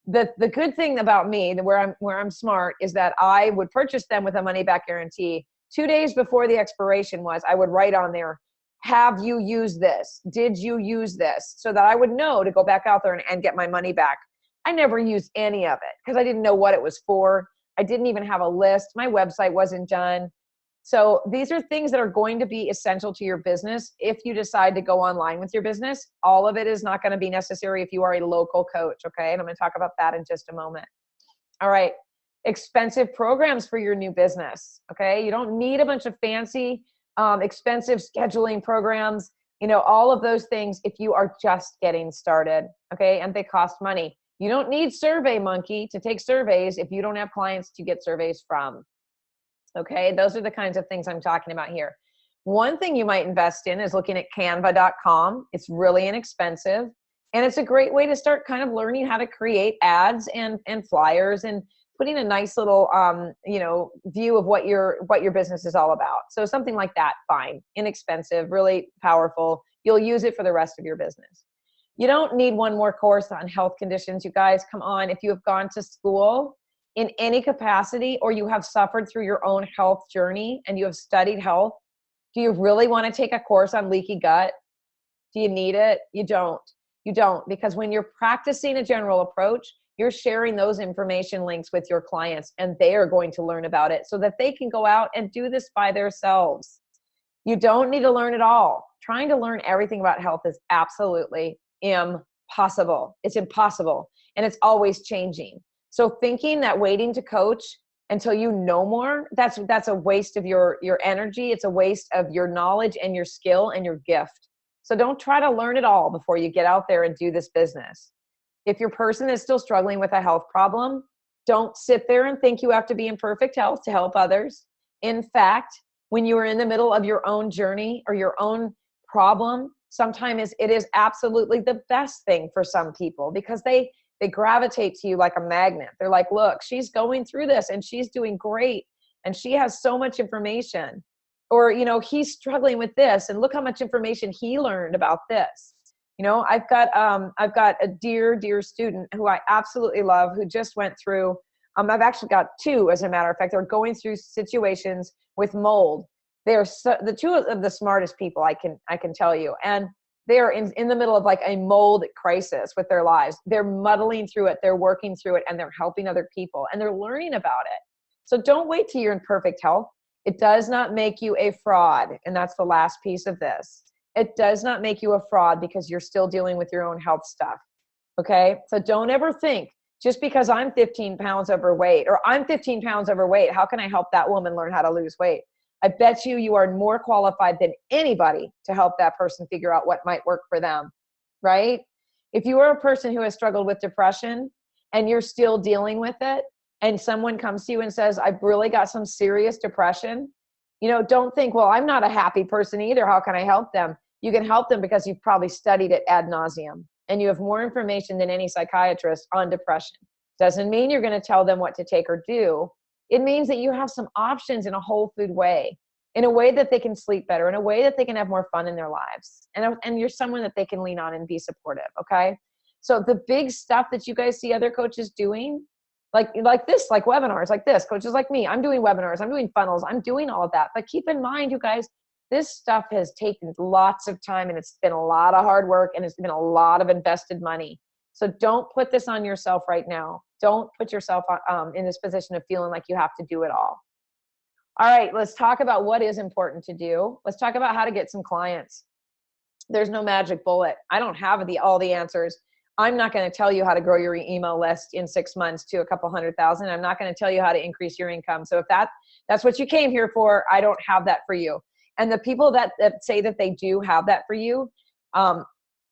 The good thing about me, where I'm smart, is that I would purchase them with a money back guarantee. 2 days before the expiration was, I would write on there, have you used this? Did you use this? So that I would know to go back out there and get my money back. I never used any of it because I didn't know what it was for. I didn't even have a list. My website wasn't done. So these are things that are going to be essential to your business. If you decide to go online with your business, all of it is not going to be necessary if you are a local coach. Okay. And I'm going to talk about that in just a moment. All right. expensive programs for your new business. Okay. You don't need a bunch of fancy, expensive scheduling programs, all of those things if you are just getting started. Okay. And they cost money. You don't need SurveyMonkey to take surveys if you don't have clients to get surveys from. Okay. Those are the kinds of things I'm talking about here. One thing you might invest in is looking at canva.com. It's really inexpensive. And it's a great way to start kind of learning how to create ads and flyers and putting a nice little, view of what your business is all about. So something like that, fine, inexpensive, really powerful. You'll use it for the rest of your business. You don't need one more course on health conditions, you guys. Come on. If you have gone to school in any capacity, or you have suffered through your own health journey and you have studied health, do you really want to take a course on leaky gut? Do you need it? You don't. You don't, because when you're practicing a general approach, you're sharing those information links with your clients, and they are going to learn about it so that they can go out and do this by themselves. You don't need to learn it all. Trying to learn everything about health is absolutely impossible. It's impossible, and it's always changing. So thinking that waiting to coach until you know more, that's a waste of your energy. It's a waste of your knowledge and your skill and your gift. So don't try to learn it all before you get out there and do this business. If your person is still struggling with a health problem, don't sit there and think you have to be in perfect health to help others. In fact, when you are in the middle of your own journey or your own problem, sometimes it is absolutely the best thing for some people, because they gravitate to you like a magnet. They're like, look, she's going through this and she's doing great and she has so much information. Or, he's struggling with this and look how much information he learned about this. I've got a dear student who I absolutely love, who just went through, I've actually got two, as a matter of fact. They're going through situations with mold. They're the two of the smartest people I can tell you. And they're in the middle of like a mold crisis with their lives. They're muddling through it. They're working through it, and they're helping other people, and they're learning about it. So don't wait till you're in perfect health. It does not make you a fraud. And that's the last piece of this. It does not make you a fraud because you're still dealing with your own health stuff. Okay. So don't ever think, just because I'm 15 pounds overweight, or I'm 15 pounds overweight, how can I help that woman learn how to lose weight? I bet you are more qualified than anybody to help that person figure out what might work for them. Right? If you are a person who has struggled with depression and you're still dealing with it, and someone comes to you and says, I've really got some serious depression, don't think, well, I'm not a happy person either. How can I help them? You can help them because you've probably studied it ad nauseum, and you have more information than any psychiatrist on depression. Doesn't mean you're going to tell them what to take or do. It means that you have some options in a whole food way, in a way that they can sleep better, in a way that they can have more fun in their lives. And you're someone that they can lean on and be supportive. Okay. So the big stuff that you guys see other coaches doing, like this, like webinars like this, coaches like me, I'm doing webinars, I'm doing funnels, I'm doing all of that. But keep in mind, you guys, this stuff has taken lots of time, and it's been a lot of hard work, and it's been a lot of invested money. So don't put this on yourself right now. Don't put yourself in this position of feeling like you have to do it all. All right, let's talk about what is important to do. Let's talk about how to get some clients. There's no magic bullet. I don't have all the answers. I'm not going to tell you how to grow your email list in 6 months to a couple 100,000. I'm not going to tell you how to increase your income. So if that's what you came here for, I don't have that for you. And the people that say that they do have that for you,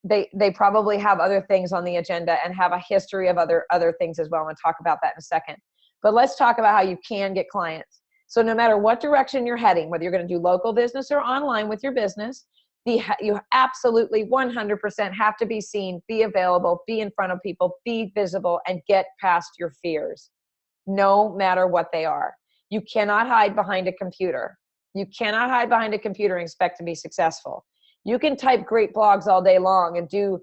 they probably have other things on the agenda and have a history of other things as well. I'm going to talk about that in a second. But let's talk about how you can get clients. So no matter what direction you're heading, whether you're going to do local business or online with your business, you absolutely 100% have to be seen, be available, be in front of people, be visible, and get past your fears, no matter what they are. You cannot hide behind a computer. You cannot hide behind a computer and expect to be successful. You can type great blogs all day long and do,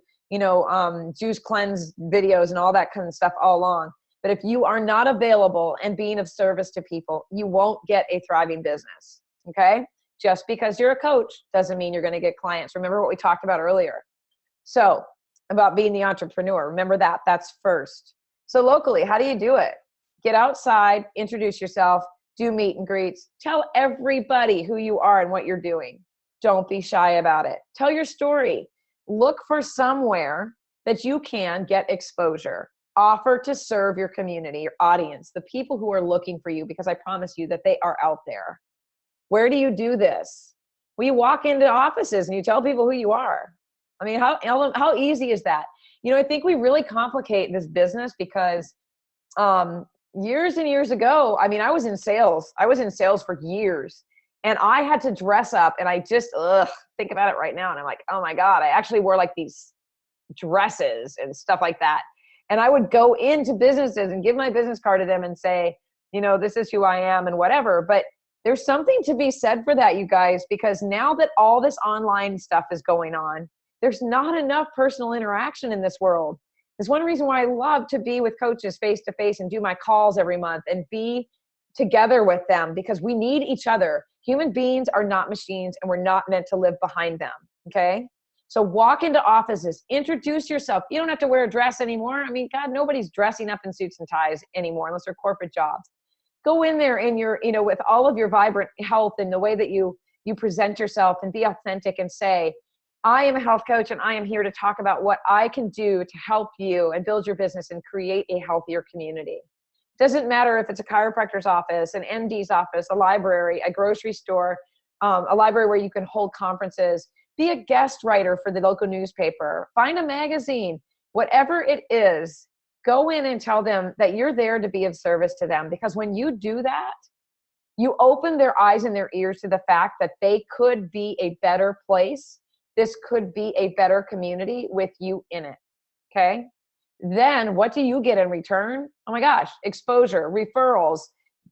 juice cleanse videos and all that kind of stuff all along. But if you are not available and being of service to people, you won't get a thriving business. Okay? Just because you're a coach doesn't mean you're going to get clients. Remember what we talked about earlier. So about being the entrepreneur, remember that's first. So locally, how do you do it? Get outside, introduce yourself, do meet and greets, tell everybody who you are and what you're doing. Don't be shy about it. Tell your story. Look for somewhere that you can get exposure. Offer to serve your community, your audience, the people who are looking for you, because I promise you that they are out there. Where do you do this? Well, you walk into offices and you tell people who you are. I mean, how easy is that? You know, I think we really complicate this business because years and years ago, I mean, I was in sales. I was in sales for years, and I had to dress up, and I just think about it right now, and I'm like, oh my God, I actually wore like these dresses and stuff like that. And I would go into businesses and give my business card to them and say, you know, this is who I am and whatever. But there's something to be said for that, you guys, because now that all this online stuff is going on, there's not enough personal interaction in this world. There's one reason why I love to be with coaches face to face and do my calls every month and be together with them, because we need each other. Human beings are not machines, and we're not meant to live behind them. Okay. So walk into offices, introduce yourself. You don't have to wear a dress anymore. I mean, God, nobody's dressing up in suits and ties anymore unless they're corporate jobs. Go in there in your, you know, with all of your vibrant health and the way that you present yourself, and be authentic and say, I am a health coach and I am here to talk about what I can do to help you and build your business and create a healthier community. It doesn't matter if it's a chiropractor's office, an MD's office, a library, a grocery store, a library where you can hold conferences. Be a guest writer for the local newspaper. Find a magazine. Whatever it is, go in and tell them that you're there to be of service to them. Because when you do that, you open their eyes and their ears to the fact that they could be a better place. This could be a better community with you in it. Okay? Then what do you get in return? Oh my gosh, exposure, referrals,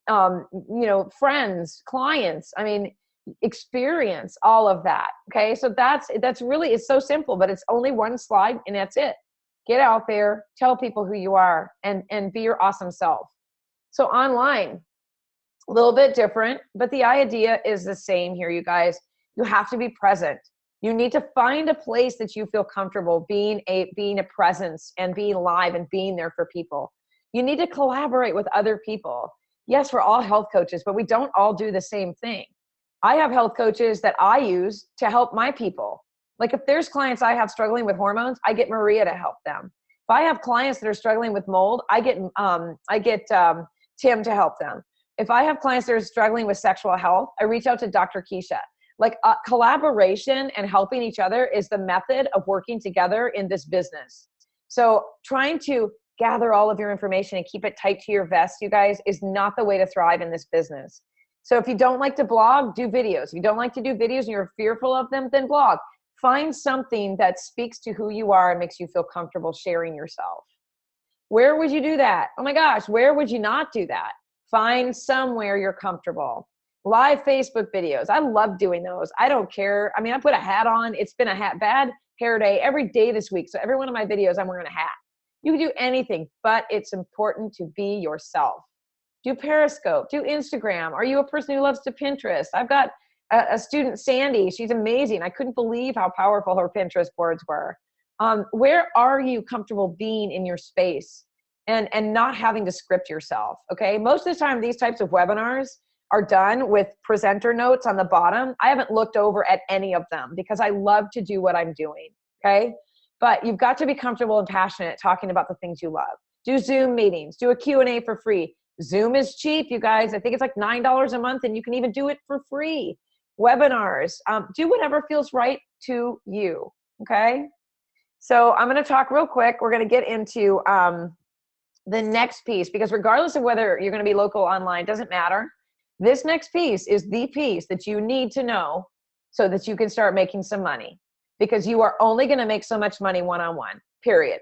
you know, friends, clients. I mean, experience all of that. Okay. So that's really, it's so simple, but it's only one slide and that's it. Get out there, tell people who you are, and be your awesome self. So online, a little bit different, but the idea is the same here, you guys. You have to be present. You need to find a place that you feel comfortable being a presence and being live and being there for people. You need to collaborate with other people. Yes, we're all health coaches, but we don't all do the same thing. I have health coaches that I use to help my people. Like if there's clients I have struggling with hormones, I get Maria to help them. If I have clients that are struggling with mold, I get Tim to help them. If I have clients that are struggling with sexual health, I reach out to Dr. Keisha. Like collaboration and helping each other is the method of working together in this business. So trying to gather all of your information and keep it tight to your vest, you guys, is not the way to thrive in this business. So if you don't like to blog, do videos. If you don't like to do videos and you're fearful of them, then blog. Find something that speaks to who you are and makes you feel comfortable sharing yourself. Where would you do that? Oh my gosh, where would you not do that? Find somewhere you're comfortable. Live Facebook videos. I love doing those. I don't care. I mean, I put a hat on. It's been a bad hair day every day this week. So every one of my videos, I'm wearing a hat. You can do anything, but it's important to be yourself. Do Periscope, do Instagram. Are you a person who loves to Pinterest? I've got a student, Sandy. She's amazing. I couldn't believe how powerful her Pinterest boards were. Where are you comfortable being in your space and not having to script yourself? Okay. Most of the time, these types of webinars are done with presenter notes on the bottom. I haven't looked over at any of them because I love to do what I'm doing. Okay. But you've got to be comfortable and passionate talking about the things you love. Do Zoom meetings, do a Q&A for free. Zoom is cheap, you guys. I think it's like $9 a month and you can even do it for free. Webinars, do whatever feels right to you, okay? So I'm gonna talk real quick. We're gonna get into the next piece, because regardless of whether you're gonna be local or online, doesn't matter. This next piece is the piece that you need to know so that you can start making some money, because you are only gonna make so much money one-on-one, period,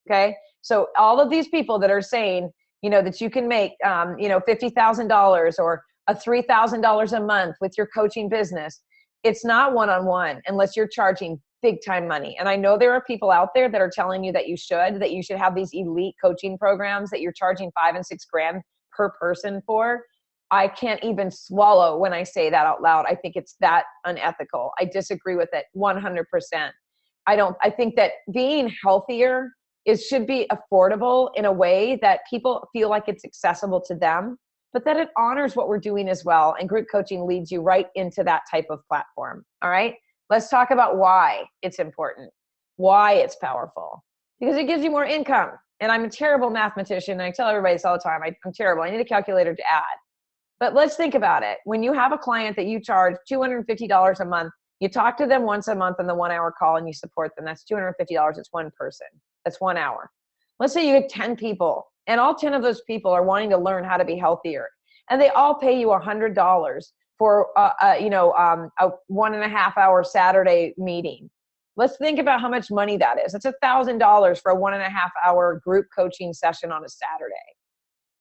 okay? So all of these people that are saying, you know, that you can make, you know, $50,000 or $3,000 a month with your coaching business. It's not one-on-one unless you're charging big time money. And I know there are people out there that are telling you that you should have these elite coaching programs that you're charging $5,000 and $6,000 per person for. I can't even swallow when I say that out loud. I think it's that unethical. I disagree with it 100%. I think that being healthier should be affordable in a way that people feel like it's accessible to them, but that it honors what we're doing as well. And group coaching leads you right into that type of platform. All right. Let's talk about why it's important, why it's powerful, because it gives you more income. And I'm a terrible mathematician. And I tell everybody this all the time. I'm terrible. I need a calculator to add. But let's think about it. When you have a client that you charge $250 a month, you talk to them once a month on the 1 hour call and you support them. That's $250. It's one person. That's 1 hour. Let's say you get 10 people and all 10 of those people are wanting to learn how to be healthier. And they all pay you $100 for a 1.5 hour Saturday meeting. Let's think about how much money that is. It's $1,000 for a 1.5 hour group coaching session on a Saturday.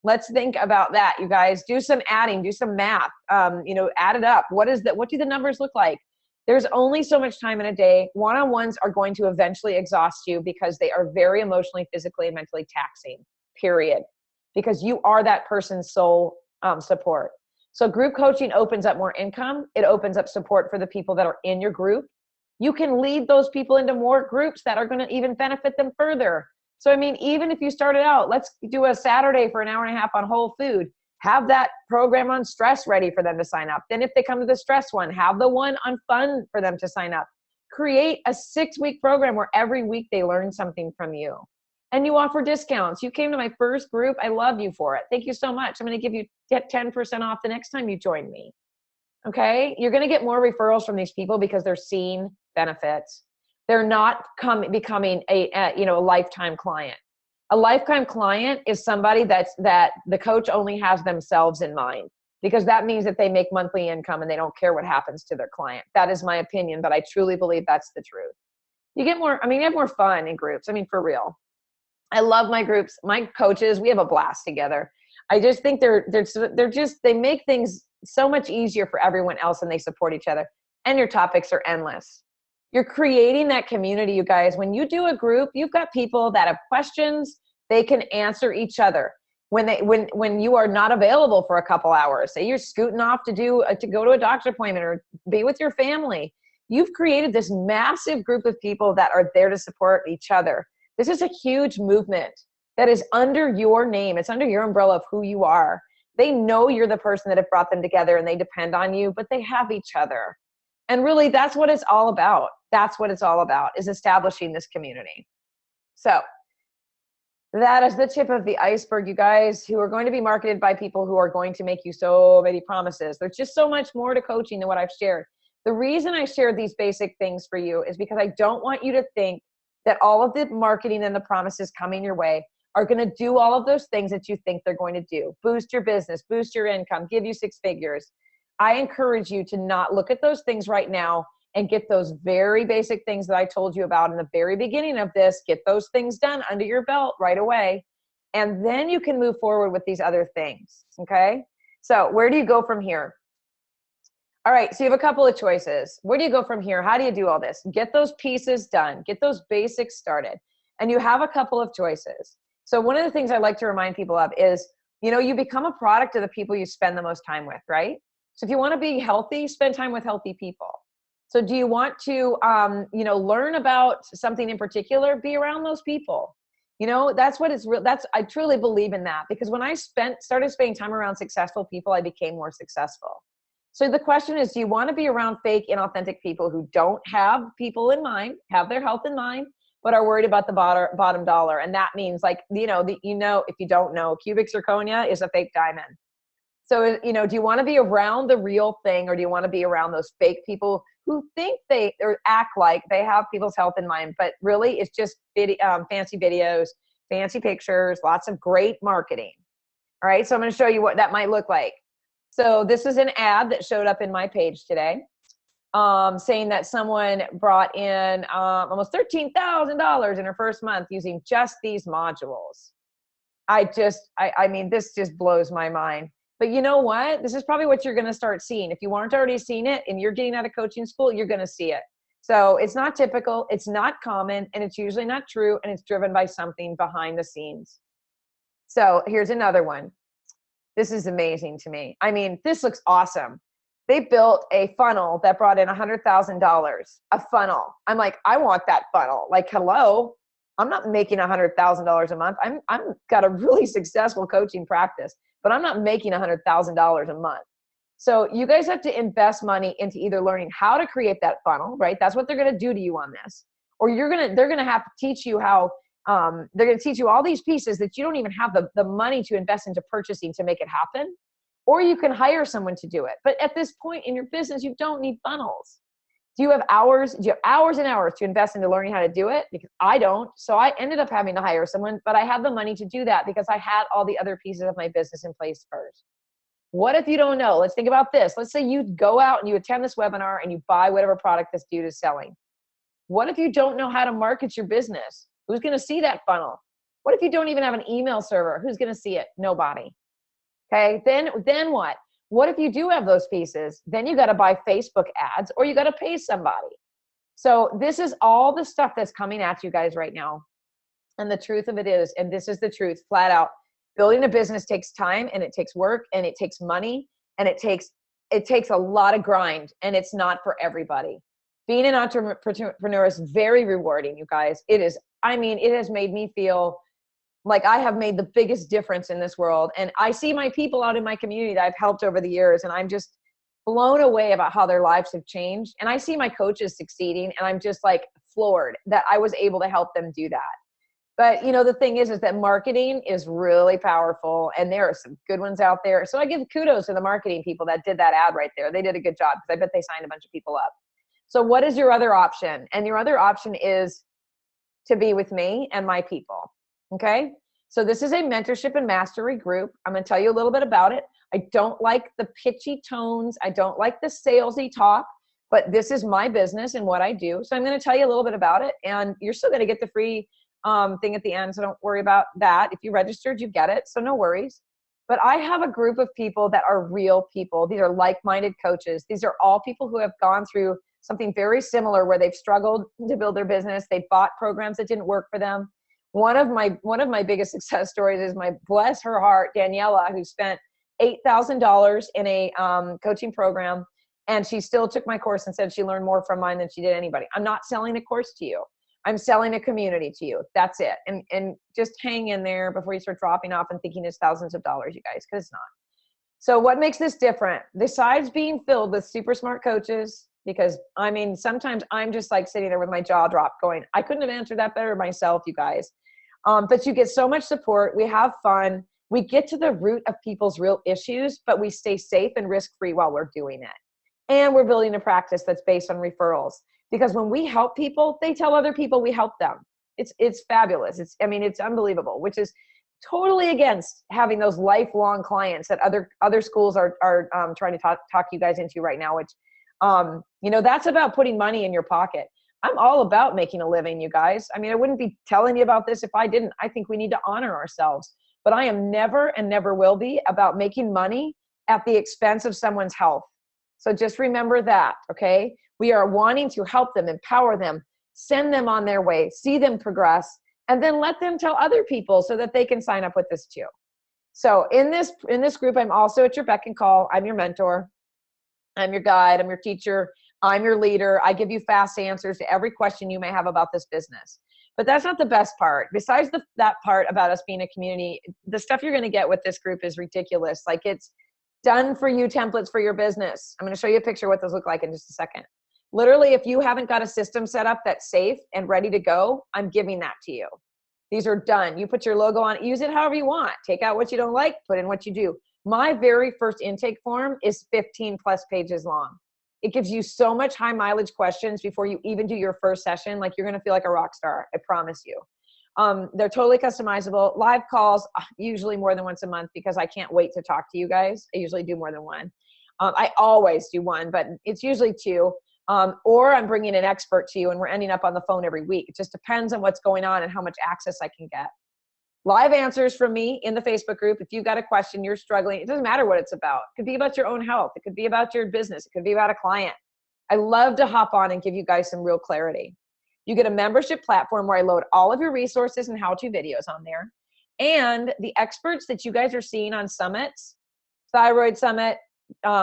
Let's think about that, you guys. Do some adding, do some math, add it up. What do the numbers look like? There's only so much time in a day. One-on-ones are going to eventually exhaust you because they are very emotionally, physically, and mentally taxing, period. Because you are that person's sole support. So group coaching opens up more income. It opens up support for the people that are in your group. You can lead those people into more groups that are going to even benefit them further. So, I mean, even if you started out, let's do a Saturday for an hour and a half on whole food. Have that program on stress ready for them to sign up. Then if they come to the stress one, have the one on fun for them to sign up. Create a 6-week program where every week they learn something from you. And you offer discounts. You came to my first group. I love you for it. Thank you so much. I'm going to give you 10% off the next time you join me. Okay? You're going to get more referrals from these people because they're seeing benefits. They're not becoming a lifetime client. A lifetime client is somebody that the coach only has themselves in mind, because that means that they make monthly income and they don't care what happens to their client. That is my opinion, but I truly believe that's the truth. You have more fun in groups. I mean, for real. I love my groups. My coaches, we have a blast together. I just think they make things so much easier for everyone else and they support each other. And your topics are endless. You're creating that community, you guys. When you do a group, you've got people that have questions. They can answer each other. When you are not available for a couple hours, say you're scooting off to go to a doctor's appointment or be with your family, you've created this massive group of people that are there to support each other. This is a huge movement that is under your name. It's under your umbrella of who you are. They know you're the person that have brought them together and they depend on you, but they have each other. And really, that's what it's all about. That's what it's all about, is establishing this community. So that is the tip of the iceberg, you guys, who are going to be marketed by people who are going to make you so many promises. There's just so much more to coaching than what I've shared. The reason I shared these basic things for you is because I don't want you to think that all of the marketing and the promises coming your way are going to do all of those things that you think they're going to do. Boost your business, boost your income, give you 6 figures. I encourage you to not look at those things right now and get those very basic things that I told you about in the very beginning of this. Get those things done under your belt right away. And then you can move forward with these other things, okay? So where do you go from here? All right, so you have a couple of choices. Where do you go from here? How do you do all this? Get those pieces done. Get those basics started. And you have a couple of choices. So one of the things I like to remind people of is, you become a product of the people you spend the most time with, right? So if you want to be healthy, spend time with healthy people. So do you want to, learn about something in particular? Be around those people. That's what it's real. I truly believe in that, because when I started spending time around successful people, I became more successful. So the question is, do you want to be around fake, inauthentic people who don't have people in mind, have their health in mind, but are worried about the bottom dollar? And that means, like, if you don't know, cubic zirconia is a fake diamond. So, do you want to be around the real thing, or do you want to be around those fake people who think or act like they have people's health in mind, but really it's just fancy videos, fancy pictures, lots of great marketing? All right, so I'm going to show you what that might look like. So this is an ad that showed up in my page today, saying that someone brought in almost $13,000 in her first month using just these modules. I mean, this just blows my mind. But you know what? This is probably what you're going to start seeing. If you weren't already seeing it and you're getting out of coaching school, you're going to see it. So it's not typical, it's not common, and it's usually not true, and it's driven by something behind the scenes. So here's another one. This is amazing to me. I mean, this looks awesome. They built a funnel that brought in $100,000, a funnel. I'm like, I want that funnel. Like, hello, I'm not making $100,000 a month. I'm got a really successful coaching practice, but I'm not making $100,000 a month. So you guys have to invest money into either learning how to create that funnel, right? That's what they're going to do to you on this. Or they're going to have to teach you how They're going to teach you all these pieces that you don't even have the money to invest into purchasing to make it happen. Or you can hire someone to do it. But at this point in your business, you don't need funnels. Do you have hours? Do you have hours and hours to invest into learning how to do it? Because I don't. So I ended up having to hire someone, but I have the money to do that because I had all the other pieces of my business in place first. What if you don't know? Let's think about this. Let's say you go out and you attend this webinar and you buy whatever product this dude is selling. What if you don't know how to market your business? Who's going to see that funnel? What if you don't even have an email server? Who's going to see it? Nobody. Okay, then what? What if you do have those pieces? Then you got to buy Facebook ads or you got to pay somebody. So this is all the stuff that's coming at you guys right now. And the truth of it is, and this is the truth flat out, building a business takes time and it takes work and it takes money and it takes a lot of grind, and it's not for everybody. Being an entrepreneur is very rewarding, you guys. It is, I mean, it has made me feel like I have made the biggest difference in this world. And I see my people out in my community that I've helped over the years, and I'm just blown away about how their lives have changed. And I see my coaches succeeding, and I'm just like floored that I was able to help them do that. But you know, the thing is that marketing is really powerful, and there are some good ones out there. So I give kudos to the marketing people that did that ad right there. They did a good job because I bet they signed a bunch of people up. So what is your other option? And your other option is to be with me and my people. Okay, so this is a mentorship and mastery group. I'm going to tell you a little bit about it. I don't like the pitchy tones. I don't like the salesy talk, but this is my business and what I do. So I'm going to tell you a little bit about it, and you're still going to get the free thing at the end. So don't worry about that. If you registered, you get it. So no worries. But I have a group of people that are real people. These are like-minded coaches. These are all people who have gone through something very similar where they've struggled to build their business. They bought programs that didn't work for them. One of my biggest success stories is my, bless her heart, Daniela, who spent $8,000 in a coaching program, and she still took my course and said she learned more from mine than she did anybody. I'm not selling a course to you. I'm selling a community to you. That's it. And just hang in there before you start dropping off and thinking it's thousands of dollars, you guys, because it's not. So what makes this different? Besides being filled with super smart coaches, because I mean, sometimes I'm just like sitting there with my jaw dropped going, I couldn't have answered that better myself, you guys. But you get so much support. We have fun. We get to the root of people's real issues, but we stay safe and risk-free while we're doing it. And we're building a practice that's based on referrals. Because when we help people, they tell other people we help them. It's fabulous. It's unbelievable, which is totally against having those lifelong clients that other schools are trying to talk you guys into right now, which, that's about putting money in your pocket. I'm all about making a living, you guys. I mean, I wouldn't be telling you about this if I didn't. I think we need to honor ourselves. But I am never and never will be about making money at the expense of someone's health. So just remember that, okay? We are wanting to help them, empower them, send them on their way, see them progress, and then let them tell other people so that they can sign up with this too. So in this group, I'm also at your beck and call. I'm your mentor. I'm your guide. I'm your teacher. I'm your leader. I give you fast answers to every question you may have about this business. But that's not the best part. Besides that part about us being a community, the stuff you're going to get with this group is ridiculous. Like, it's done for you templates for your business. I'm going to show you a picture of what those look like in just a second. Literally, if you haven't got a system set up that's safe and ready to go, I'm giving that to you. These are done. You put your logo on it, use it however you want. Take out what you don't like, put in what you do. My very first intake form is 15 plus pages long. It gives you so much high mileage questions before you even do your first session. Like, you're going to feel like a rock star. I promise you. They're totally customizable. Live calls, usually more than once a month, because I can't wait to talk to you guys. I usually do more than one. I always do one, but it's usually two. Or I'm bringing an expert to you and we're ending up on the phone every week. It just depends on what's going on and how much access I can get. Live answers from me in the Facebook group. If you've got a question, you're struggling, it doesn't matter what it's about. It could be about your own health. It could be about your business. It could be about a client. I love to hop on and give you guys some real clarity. You get a membership platform where I load all of your resources and how-to videos on there. And the experts that you guys are seeing on summits, thyroid summit,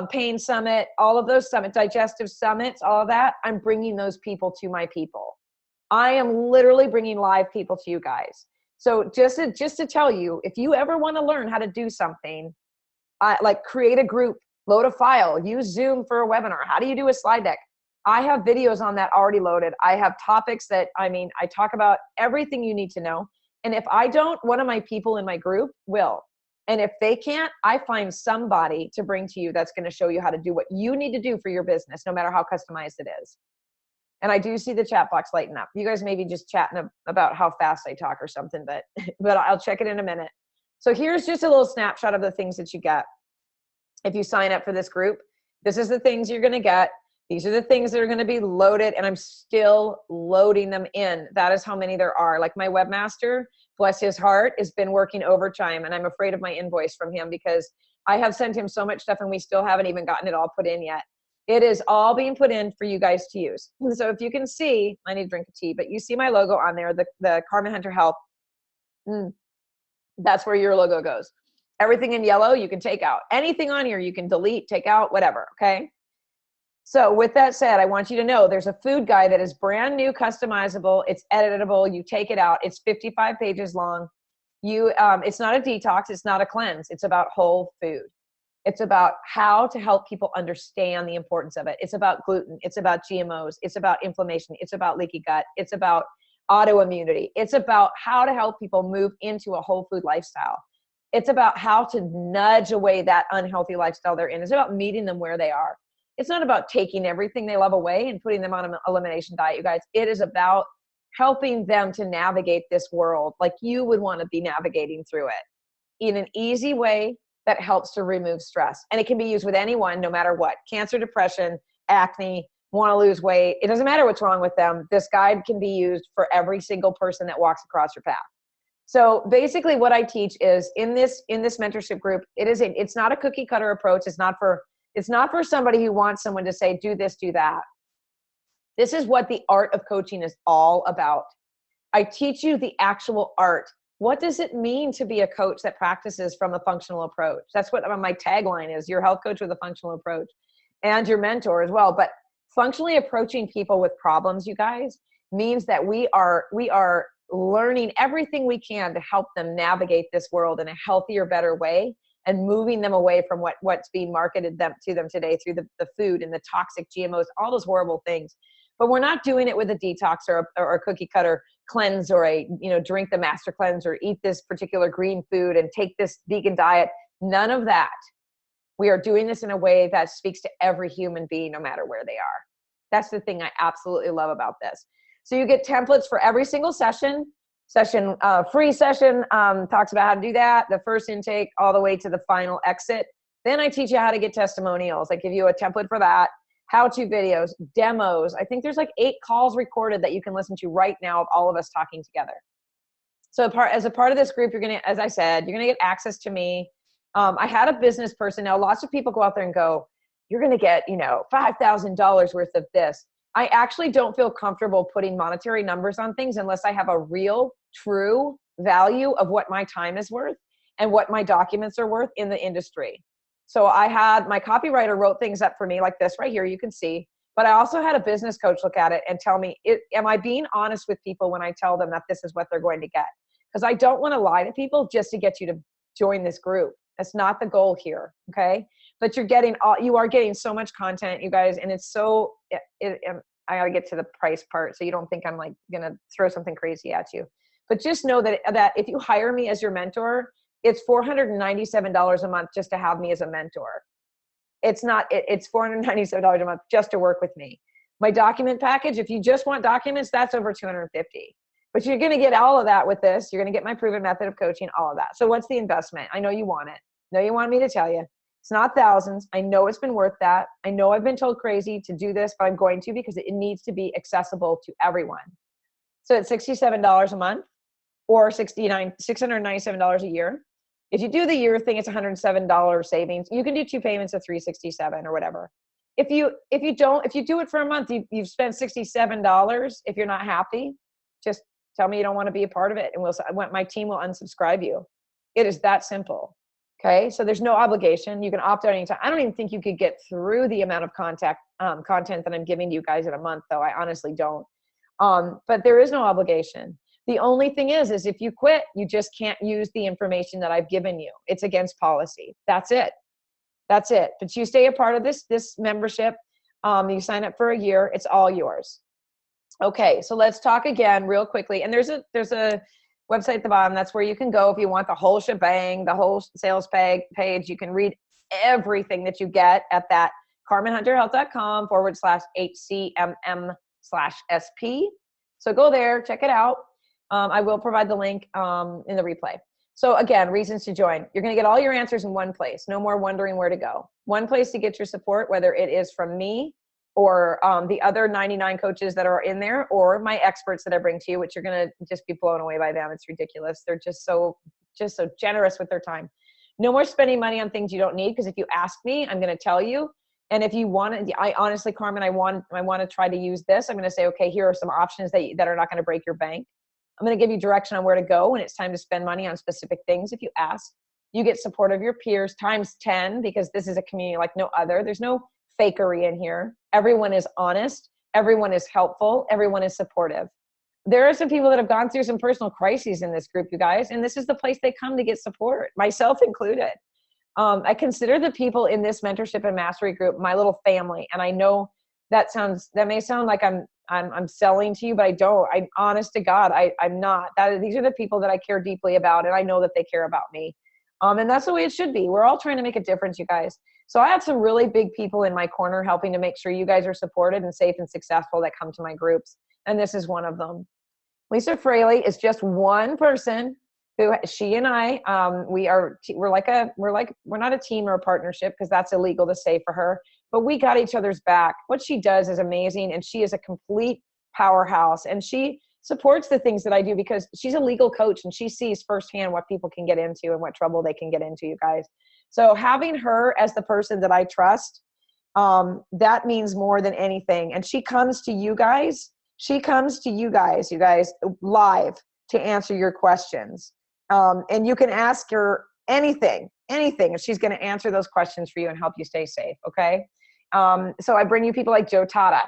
pain summit, all of those summits, digestive summits, all of that, I'm bringing those people to my people. I am literally bringing live people to you guys. So just to tell you, if you ever want to learn how to do something, like create a group, load a file, use Zoom for a webinar, how do you do a slide deck? I have videos on that already loaded. I have topics that, I mean, I talk about everything you need to know. And if I don't, one of my people in my group will. And if they can't, I find somebody to bring to you that's going to show you how to do what you need to do for your business, no matter how customized it is. And I do see the chat box lighten up. You guys may be just chatting about how fast I talk or something, but I'll check it in a minute. So here's just a little snapshot of the things that you get. If you sign up for this group, this is the things you're going to get. These are the things that are going to be loaded, and I'm still loading them in. That is how many there are. Like my webmaster, bless his heart, has been working overtime, and I'm afraid of my invoice from him because I have sent him so much stuff and we still haven't even gotten it all put in yet. It is all being put in for you guys to use. So if you can see, I need to drink a tea, but you see my logo on there, the Carmen Hunter Health. That's where your logo goes. Everything in yellow, you can take out. Anything on here, you can delete, take out, whatever, okay? So with that said, I want you to know there's a food guide that is brand new, customizable. It's editable. You take it out. It's 55 pages long. It's not a detox. It's not a cleanse. It's about whole food. It's about how to help people understand the importance of it. It's about gluten. It's about GMOs. It's about inflammation. It's about leaky gut. It's about autoimmunity. It's about how to help people move into a whole food lifestyle. It's about how to nudge away that unhealthy lifestyle they're in. It's about meeting them where they are. It's not about taking everything they love away and putting them on an elimination diet, you guys. It is about helping them to navigate this world like you would want to be navigating through it in an easy way that helps to remove stress. And it can be used with anyone, no matter what. Cancer, depression, acne, want to lose weight. It doesn't matter what's wrong with them. This guide can be used for every single person that walks across your path. So basically what I teach is in this mentorship group, it's not a cookie cutter approach. It's not for somebody who wants someone to say, do this, do that. This is what the art of coaching is all about. I teach you the actual art. What does it mean to be a coach that practices from a functional approach? That's what my tagline is, your health coach with a functional approach, and your mentor as well. But functionally approaching people with problems, you guys, means that we are learning everything we can to help them navigate this world in a healthier, better way, and moving them away from what's being marketed to them today through the food and the toxic GMOs, all those horrible things. But we're not doing it with a detox or a cookie cutter cleanse or drink the master cleanse or eat this particular green food and take this vegan diet. None of that. We are doing this in a way that speaks to every human being, no matter where they are. That's the thing I absolutely love about this. So you get templates for every single session. Free session talks about how to do that, the first intake all the way to the final exit. Then I teach you how to get testimonials. I give you a template for that, how-to videos, demos. I think there's like 8 calls recorded that you can listen to right now of all of us talking together. So as a part of this group, you're gonna, as I said, you're gonna get access to me. I had a business person. Now lots of people go out there and go, you're gonna get, $5,000 worth of this. I actually don't feel comfortable putting monetary numbers on things unless I have a real, true value of what my time is worth and what my documents are worth in the industry. So I had my copywriter wrote things up for me like this right here, you can see, but I also had a business coach look at it and tell me, am I being honest with people when I tell them that this is what they're going to get? Because I don't want to lie to people just to get you to join this group. That's not the goal here, okay? But you are getting so much content, you guys, and it's so, I gotta get to the price part so you don't think I'm like gonna throw something crazy at you. But just know that if you hire me as your mentor, it's $497 a month just to have me as a mentor. It's $497 a month just to work with me. My document package, if you just want documents, that's over $250. But you're gonna get all of that with this. You're gonna get my proven method of coaching, all of that. So what's the investment? I know you want it. I know you want me to tell you. It's not thousands. I know it's been worth that. I know I've been told crazy to do this, but I'm going to because it needs to be accessible to everyone. So it's $67 a month or $697 a year. If you do the year thing, it's $107 savings. You can do 2 payments of $367 or whatever. If you do it for a month, you've spent $67. If you're not happy, just tell me you don't want to be a part of it, and my team will unsubscribe you. It is that simple. Okay, so there's no obligation. You can opt out anytime. I don't even think you could get through the amount of content that I'm giving you guys in a month, though. I honestly don't. But there is no obligation. The only thing is if you quit, you just can't use the information that I've given you. It's against policy. That's it. That's it. But you stay a part of this membership. You sign up for a year, it's all yours. Okay, so let's talk again real quickly. And there's a website at the bottom. That's where you can go if you want the whole shebang, the whole sales page. You can read everything that you get at that carmenhunterhealth.com/HCMM/SP. So go there, check it out. I will provide the link in the replay. So again, reasons to join. You're going to get all your answers in one place. No more wondering where to go. One place to get your support, whether it is from me or the other 99 coaches that are in there, or my experts that I bring to you, which you're going to just be blown away by them. It's ridiculous. They're just so generous with their time. No more spending money on things you don't need, because if you ask me, I'm going to tell you. And if you want to, I honestly, Carmen, I want to try to use this. I'm going to say, okay, here are some options that are not going to break your bank. I'm going to give you direction on where to go when it's time to spend money on specific things. If you ask, you get support of your peers times 10, because this is a community like no other. There's no fakery in here. Everyone is honest. Everyone is helpful. Everyone is supportive. There are some people that have gone through some personal crises in this group, you guys, and this is the place they come to get support, myself included. I consider the people in this mentorship and mastery group my little family. And I know that may sound like I'm selling to you, but I don't. I'm honest to God, I'm not. These are the people that I care deeply about, and I know that they care about me. And that's the way it should be. We're all trying to make a difference, you guys. So I have some really big people in my corner helping to make sure you guys are supported and safe and successful that come to my groups. And this is one of them. Lisa Fraley is just one person who, she and I, we're not a team or a partnership, because that's illegal to say for her, but we got each other's back. What she does is amazing. And she is a complete powerhouse, and she supports the things that I do, because she's a legal coach and she sees firsthand what people can get into and what trouble they can get into, you guys. So having her as the person that I trust, that means more than anything. And she comes to you guys. She comes to you guys, live to answer your questions. And you can ask her anything, and she's going to answer those questions for you and help you stay safe. Okay. So I bring you people like Joe Tata.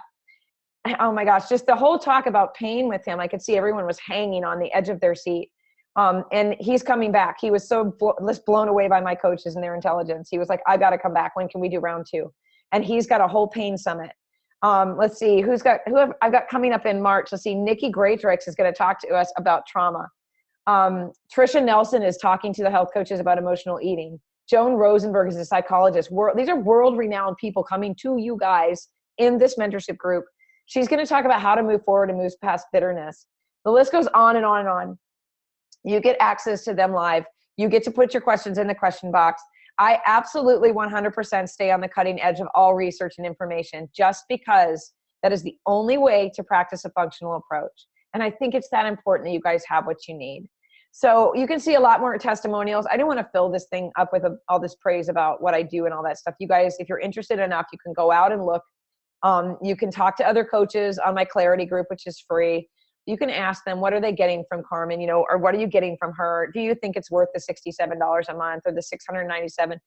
Oh my gosh, just the whole talk about pain with him. I could see everyone was hanging on the edge of their seat. And he's coming back. He was so blown away by my coaches and their intelligence. He was like, I got to come back. When can we do round 2? And he's got a whole pain summit. Let's see I've got coming up in March. Let's see. Nikki Greatrix is going to talk to us about trauma. Trisha Nelson is talking to the health coaches about emotional eating. Joan Rosenberg is a psychologist. These are world-renowned people coming to you guys in this mentorship group. She's going to talk about how to move forward and move past bitterness. The list goes on and on and on. You get access to them live. You get to put your questions in the question box. I absolutely 100% stay on the cutting edge of all research and information, just because that is the only way to practice a functional approach. And I think it's that important that you guys have what you need. So you can see a lot more testimonials. I didn't want to fill this thing up with all this praise about what I do and all that stuff. You guys, if you're interested enough, you can go out and look. You can talk to other coaches on my Clarity group, which is free. You can ask them, what are they getting from Carmen, or what are you getting from her? Do you think it's worth the $67 a month or the $697?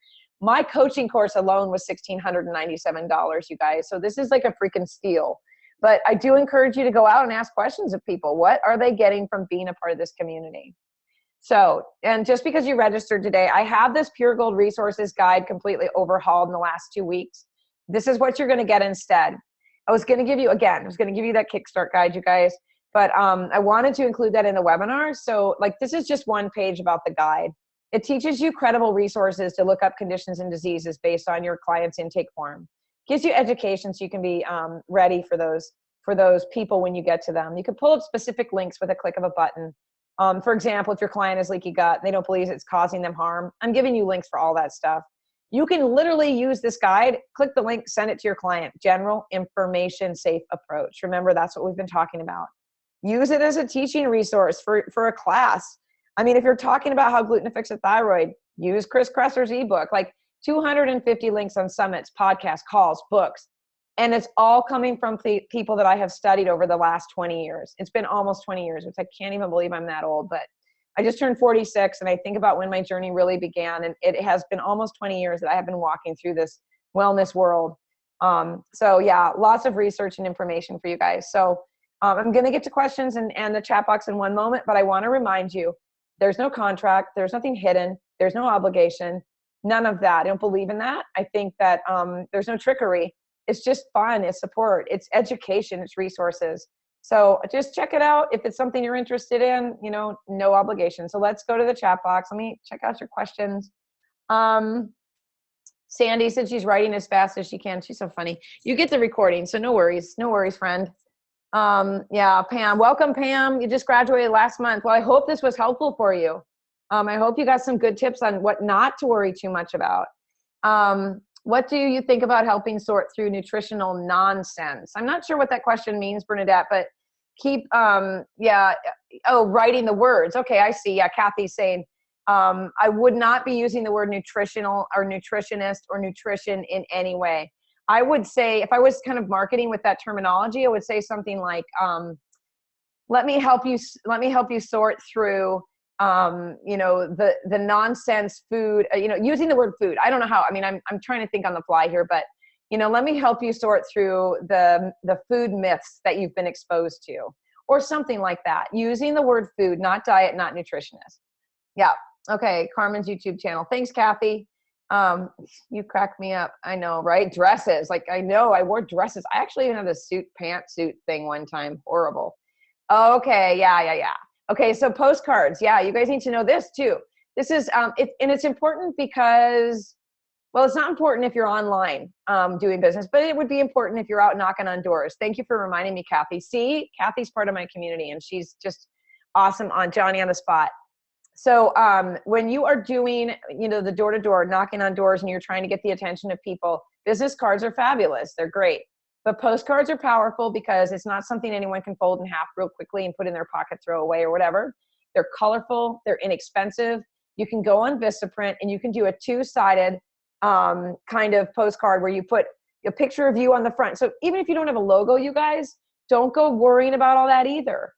My coaching course alone was $1,697, you guys. So this is like a freaking steal. But I do encourage you to go out and ask questions of people. What are they getting from being a part of this community? So, and just because you registered today, I have this Pure Gold Resources Guide completely overhauled in the last 2 weeks. This is what you're going to get instead. I was going to give you that Kickstart guide, you guys. But I wanted to include that in the webinar. So this is just one page about the guide. It teaches you credible resources to look up conditions and diseases based on your client's intake form. Gives you education so you can be ready for those people when you get to them. You can pull up specific links with a click of a button. For example, if your client has leaky gut, they don't believe it's causing them harm, I'm giving you links for all that stuff. You can literally use this guide, click the link, send it to your client. General information safe approach. Remember, that's what we've been talking about. Use it as a teaching resource for a class. I mean, if you're talking about how gluten affects the thyroid, use Chris Kresser's ebook, 250 links on summits, podcasts, calls, books. And it's all coming from people that I have studied over the last 20 years. It's been almost 20 years, which I can't even believe I'm that old, but I just turned 46 and I think about when my journey really began. And it has been almost 20 years that I have been walking through this wellness world. So yeah, lots of research and information for you guys. So I'm going to get to questions and the chat box in one moment, but I want to remind you, there's no contract. There's nothing hidden. There's no obligation. None of that. I don't believe in that. I think that there's no trickery. It's just fun. It's support. It's education. It's resources. So just check it out. If it's something you're interested in, you know, no obligation. So let's go to the chat box. Let me check out your questions. Sandy said she's writing as fast as she can. She's so funny. You get the recording, so no worries. No worries, friend. Yeah, Pam. Welcome, Pam. You just graduated last month. Well, I hope this was helpful for you. I hope you got some good tips on what not to worry too much about. What do you think about helping sort through nutritional nonsense? I'm not sure what that question means, Bernadette, but keep, yeah. Oh, writing the words. Okay, I see. Yeah, Kathy's saying, I would not be using the word nutritional or nutritionist or nutrition in any way. I would say, if I was kind of marketing with that terminology, I would say something like, let me help you sort through, you know, the nonsense food, you know, using the word food. I don't know how, I mean, I'm trying to think on the fly here, but, you know, let me help you sort through the food myths that you've been exposed to, or something like that. Using the word food, not diet, not nutritionist. Yeah. Okay. Carmen's YouTube channel. Thanks, Kathy. You crack me up. I know, right? Dresses. Like, I know I wore dresses. I actually even had a pantsuit thing one time. Horrible. Okay. Yeah. Okay. So postcards. Yeah. You guys need to know this too. This is, and it's important because, well, it's not important if you're online doing business, but it would be important if you're out knocking on doors. Thank you for reminding me, Kathy. See, Kathy's part of my community and she's just awesome on Johnny on the spot. So when you are doing, you know, the door-to-door, knocking on doors and you're trying to get the attention of people, business cards are fabulous. They're great. But postcards are powerful because it's not something anyone can fold in half real quickly and put in their pocket, throw away or whatever. They're colorful. They're inexpensive. You can go on Vistaprint and you can do a two-sided kind of postcard where you put a picture of you on the front. So even if you don't have a logo, you guys, don't go worrying about all that either.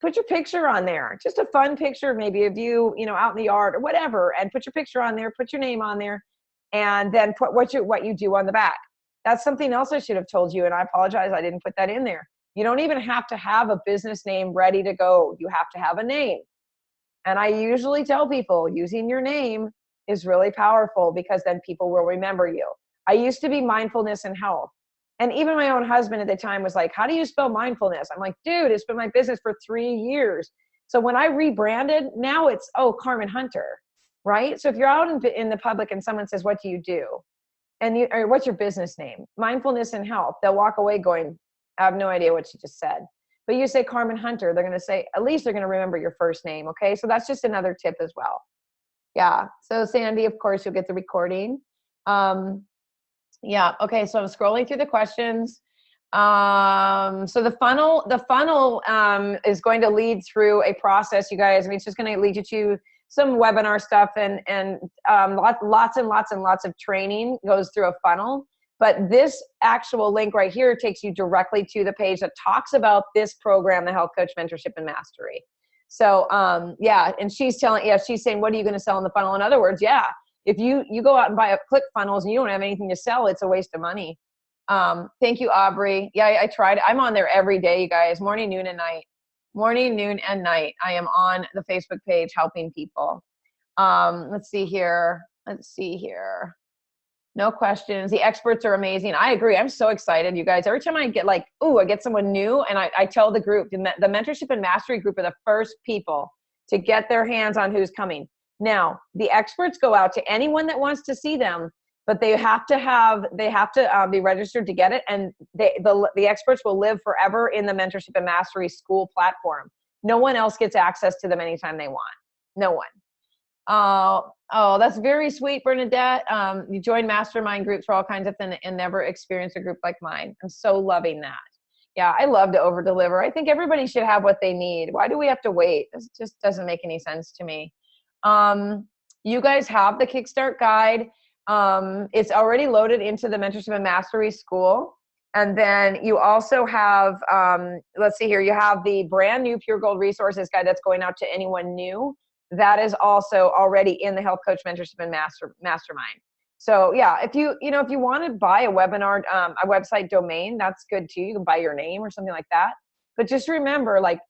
Put your picture on there, just a fun picture, maybe of you, you know, out in the yard or whatever, and put your picture on there, put your name on there, and then put what you do on the back. That's something else I should have told you, and I apologize I didn't put that in there. You don't even have to have a business name ready to go. You have to have a name. And I usually tell people using your name is really powerful because then people will remember you. I used to be mindfulness and health. And even my own husband at the time was like, how do you spell mindfulness? I'm like, dude, it's been my business for 3 years. So when I rebranded, now it's, oh, Carmen Hunter, right? So if you're out in the public and someone says, what do you do? And or what's your business name? Mindfulness and health. They'll walk away going, I have no idea what you just said. But you say Carmen Hunter, they're going to say, at least they're going to remember your first name. Okay. So that's just another tip as well. Yeah. So Sandy, of course, you'll get the recording. Yeah. Okay. So I'm scrolling through the questions. So the funnel is going to lead through a process, you guys. I mean, it's just going to lead you to some webinar stuff and lots and lots of training goes through a funnel. But this actual link right here takes you directly to the page that talks about this program, the Health Coach Mentorship and Mastery. So yeah, and she's saying, what are you going to sell in the funnel? In other words, yeah. If you go out and buy ClickFunnels and you don't have anything to sell, it's a waste of money. Thank you, Aubrey. Yeah, I tried. I'm on there every day, you guys, morning, noon, and night. Morning, noon, and night. I am on the Facebook page helping people. Let's see here. No questions. The experts are amazing. I agree. I'm so excited, you guys. Every time I get like, ooh, I get someone new and I tell the group, the Mentorship and Mastery group are the first people to get their hands on who's coming. Now, the experts go out to anyone that wants to see them, but they have to be registered to get it. And the experts will live forever in the Mentorship and Mastery school platform. No one else gets access to them anytime they want. No one. Oh, that's very sweet, Bernadette. You join mastermind groups for all kinds of things and never experience a group like mine. I'm so loving that. Yeah, I love to over deliver. I think everybody should have what they need. Why do we have to wait? This just doesn't make any sense to me. You guys have the Kickstart guide. It's already loaded into the Mentorship and Mastery School. And then you also have, let's see here, you have the brand new Pure Gold Resources Guide that's going out to anyone new. That is also already in the Health Coach Mentorship and Mastermind. So yeah, if you want to buy a webinar, a website domain, that's good too. You can buy your name or something like that. But just remember, like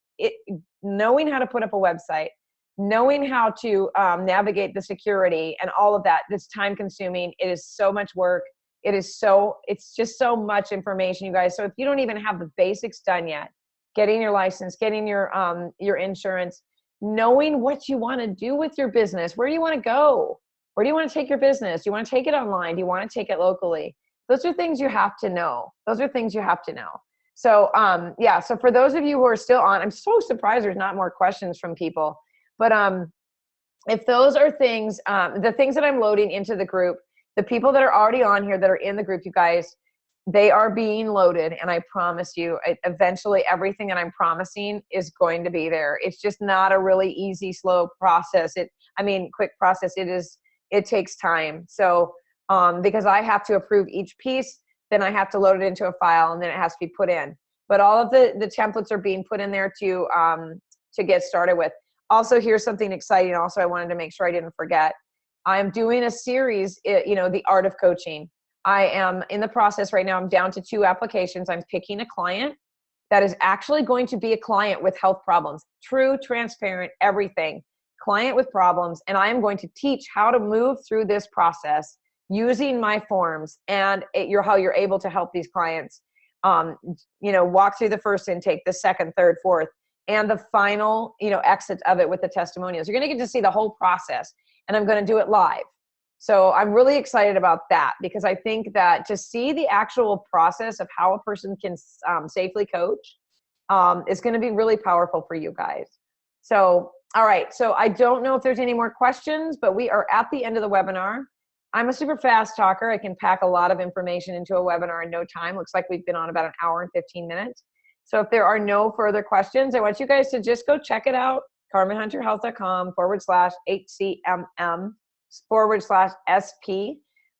knowing how to put up a website, knowing how to navigate the security and all of that, it's time consuming. It is so much work. it's just so much information, you guys. So if you don't even have the basics done yet, getting your license, getting your insurance, knowing what you want to do with your business, where do you want to go? Where do you want to take your business? Do you want to take it online? Do you want to take it locally? Those are things you have to know. So, yeah. So for those of you who are still on, I'm so surprised there's not more questions from people, but, if those are things, the things that I'm loading into the group, the people that are already on here that are in the group, you guys, they are being loaded. And I promise you, eventually everything that I'm promising is going to be there. It's just not a really easy, slow process. Quick process. It takes time. So, because I have to approve each piece, then I have to load it into a file, and then it has to be put in. But all of the templates are being put in there to get started with. Also, here's something exciting. Also, I wanted to make sure I didn't forget. I'm doing a series, the art of coaching. I am in the process right now. I'm down to 2 applications. I'm picking a client that is actually going to be a client with health problems. True, transparent, everything. Client with problems. And I am going to teach how to move through this process using my forms and how you're able to help these clients, walk through the first intake, the second, third, fourth, and the final, exit of it with the testimonials. You're going to get to see the whole process, and I'm going to do it live. So I'm really excited about that, because I think that to see the actual process of how a person can safely coach is going to be really powerful for you guys. So, all right. So I don't know if there's any more questions, but we are at the end of the webinar. I'm a super fast talker. I can pack a lot of information into a webinar in no time. Looks like we've been on about an hour and 15 minutes. So if there are no further questions, I want you guys to just go check it out. CarmenHunterHealth.com/HCMM/SP.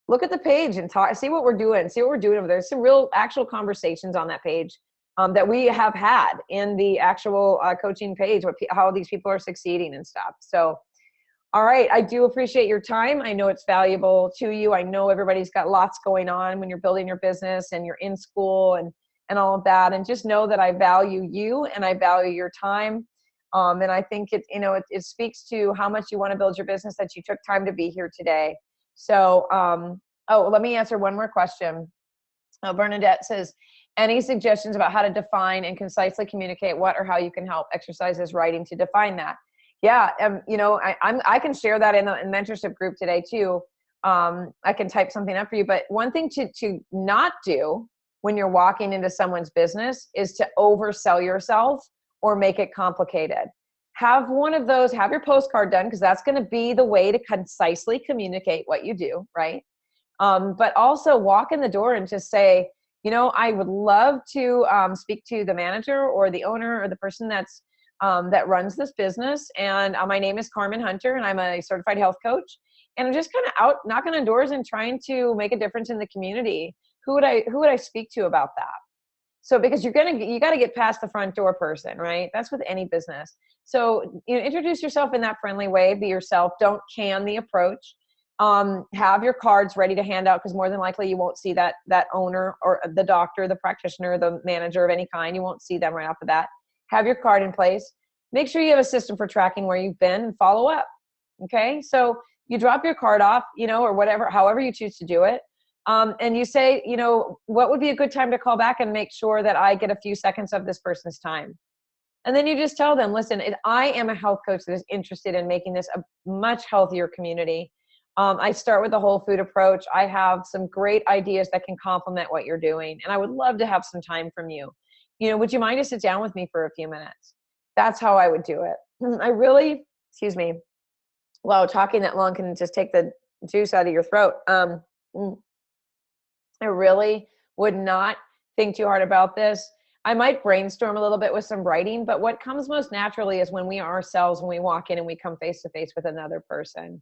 Look at the page and see what we're doing. See what we're doing over there. There's some real actual conversations on that page that we have had in the actual coaching page, how these people are succeeding and stuff. So, all right. I do appreciate your time. I know it's valuable to you. I know everybody's got lots going on when you're building your business and you're in school and all of that. And just know that I value you and I value your time. And I think it speaks to how much you want to build your business that you took time to be here today. So, let me answer one more question. Bernadette says, any suggestions about how to define and concisely communicate what or how you can help? Exercises, writing to define that. Yeah. I can share that in the mentorship group today too. I can type something up for you, but one thing to not do when you're walking into someone's business is to oversell yourself or make it complicated. Have one of those, have your postcard done, because that's going to be the way to concisely communicate what you do, right? But also walk in the door and just say, I would love to speak to the manager or the owner or the person that runs this business. And my name is Carmen Hunter, and I'm a certified health coach. And I'm just kind of out knocking on doors and trying to make a difference in the community. Who would I speak to about that? So because you got to get past the front door person, right? That's with any business. So introduce yourself in that friendly way. Be yourself. Don't can the approach. Have your cards ready to hand out, because more than likely you won't see that owner or the doctor, the practitioner, the manager of any kind. You won't see them right off the bat. Have your card in place. Make sure you have a system for tracking where you've been and follow up. Okay, so you drop your card off, or whatever, however you choose to do it. And you say, what would be a good time to call back and make sure that I get a few seconds of this person's time? And then you just tell them, listen, I am a health coach that is interested in making this a much healthier community. I start with the whole food approach. I have some great ideas that can complement what you're doing. And I would love to have some time from you. Would you mind to sit down with me for a few minutes? That's how I would do it. Excuse me. Wow, talking that long can just take the juice out of your throat. I really would not think too hard about this. I might brainstorm a little bit with some writing, but what comes most naturally is when we are ourselves, when we walk in and we come face to face with another person.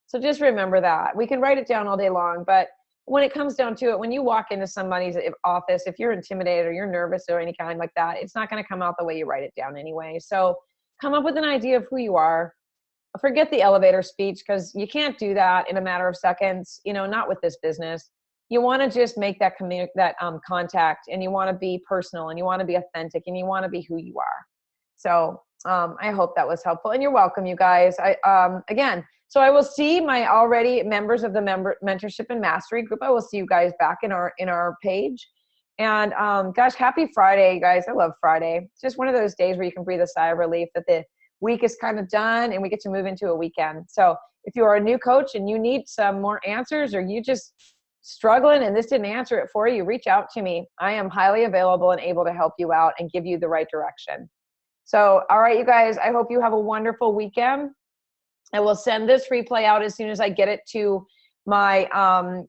So just remember that. We can write it down all day long, but when it comes down to it, when you walk into somebody's office, if you're intimidated or you're nervous or any kind like that, it's not going to come out the way you write it down anyway. So come up with an idea of who you are. Forget the elevator speech, because you can't do that in a matter of seconds, not with this business. You want to just make that contact, and you want to be personal, and you want to be authentic, and you want to be who you are. So I hope that was helpful, and you're welcome, you guys. Again, So I will see my already members of the mentorship and mastery group. I will see you guys back in our page. And gosh, happy Friday, guys. I love Friday. It's just one of those days where you can breathe a sigh of relief that the week is kind of done and we get to move into a weekend. So if you are a new coach and you need some more answers, or you just struggling and this didn't answer it for you, reach out to me. I am highly available and able to help you out and give you the right direction. So, all right, you guys, I hope you have a wonderful weekend. I will send this replay out as soon as I get it to my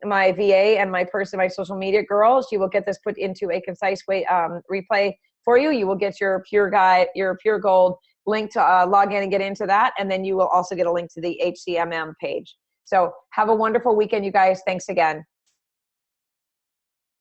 my VA and my social media girl. She will get this put into a concise way replay for you. You will get your Pure Gold link to log in and get into that, and then you will also get a link to the HCMM page. So have a wonderful weekend, you guys. Thanks again.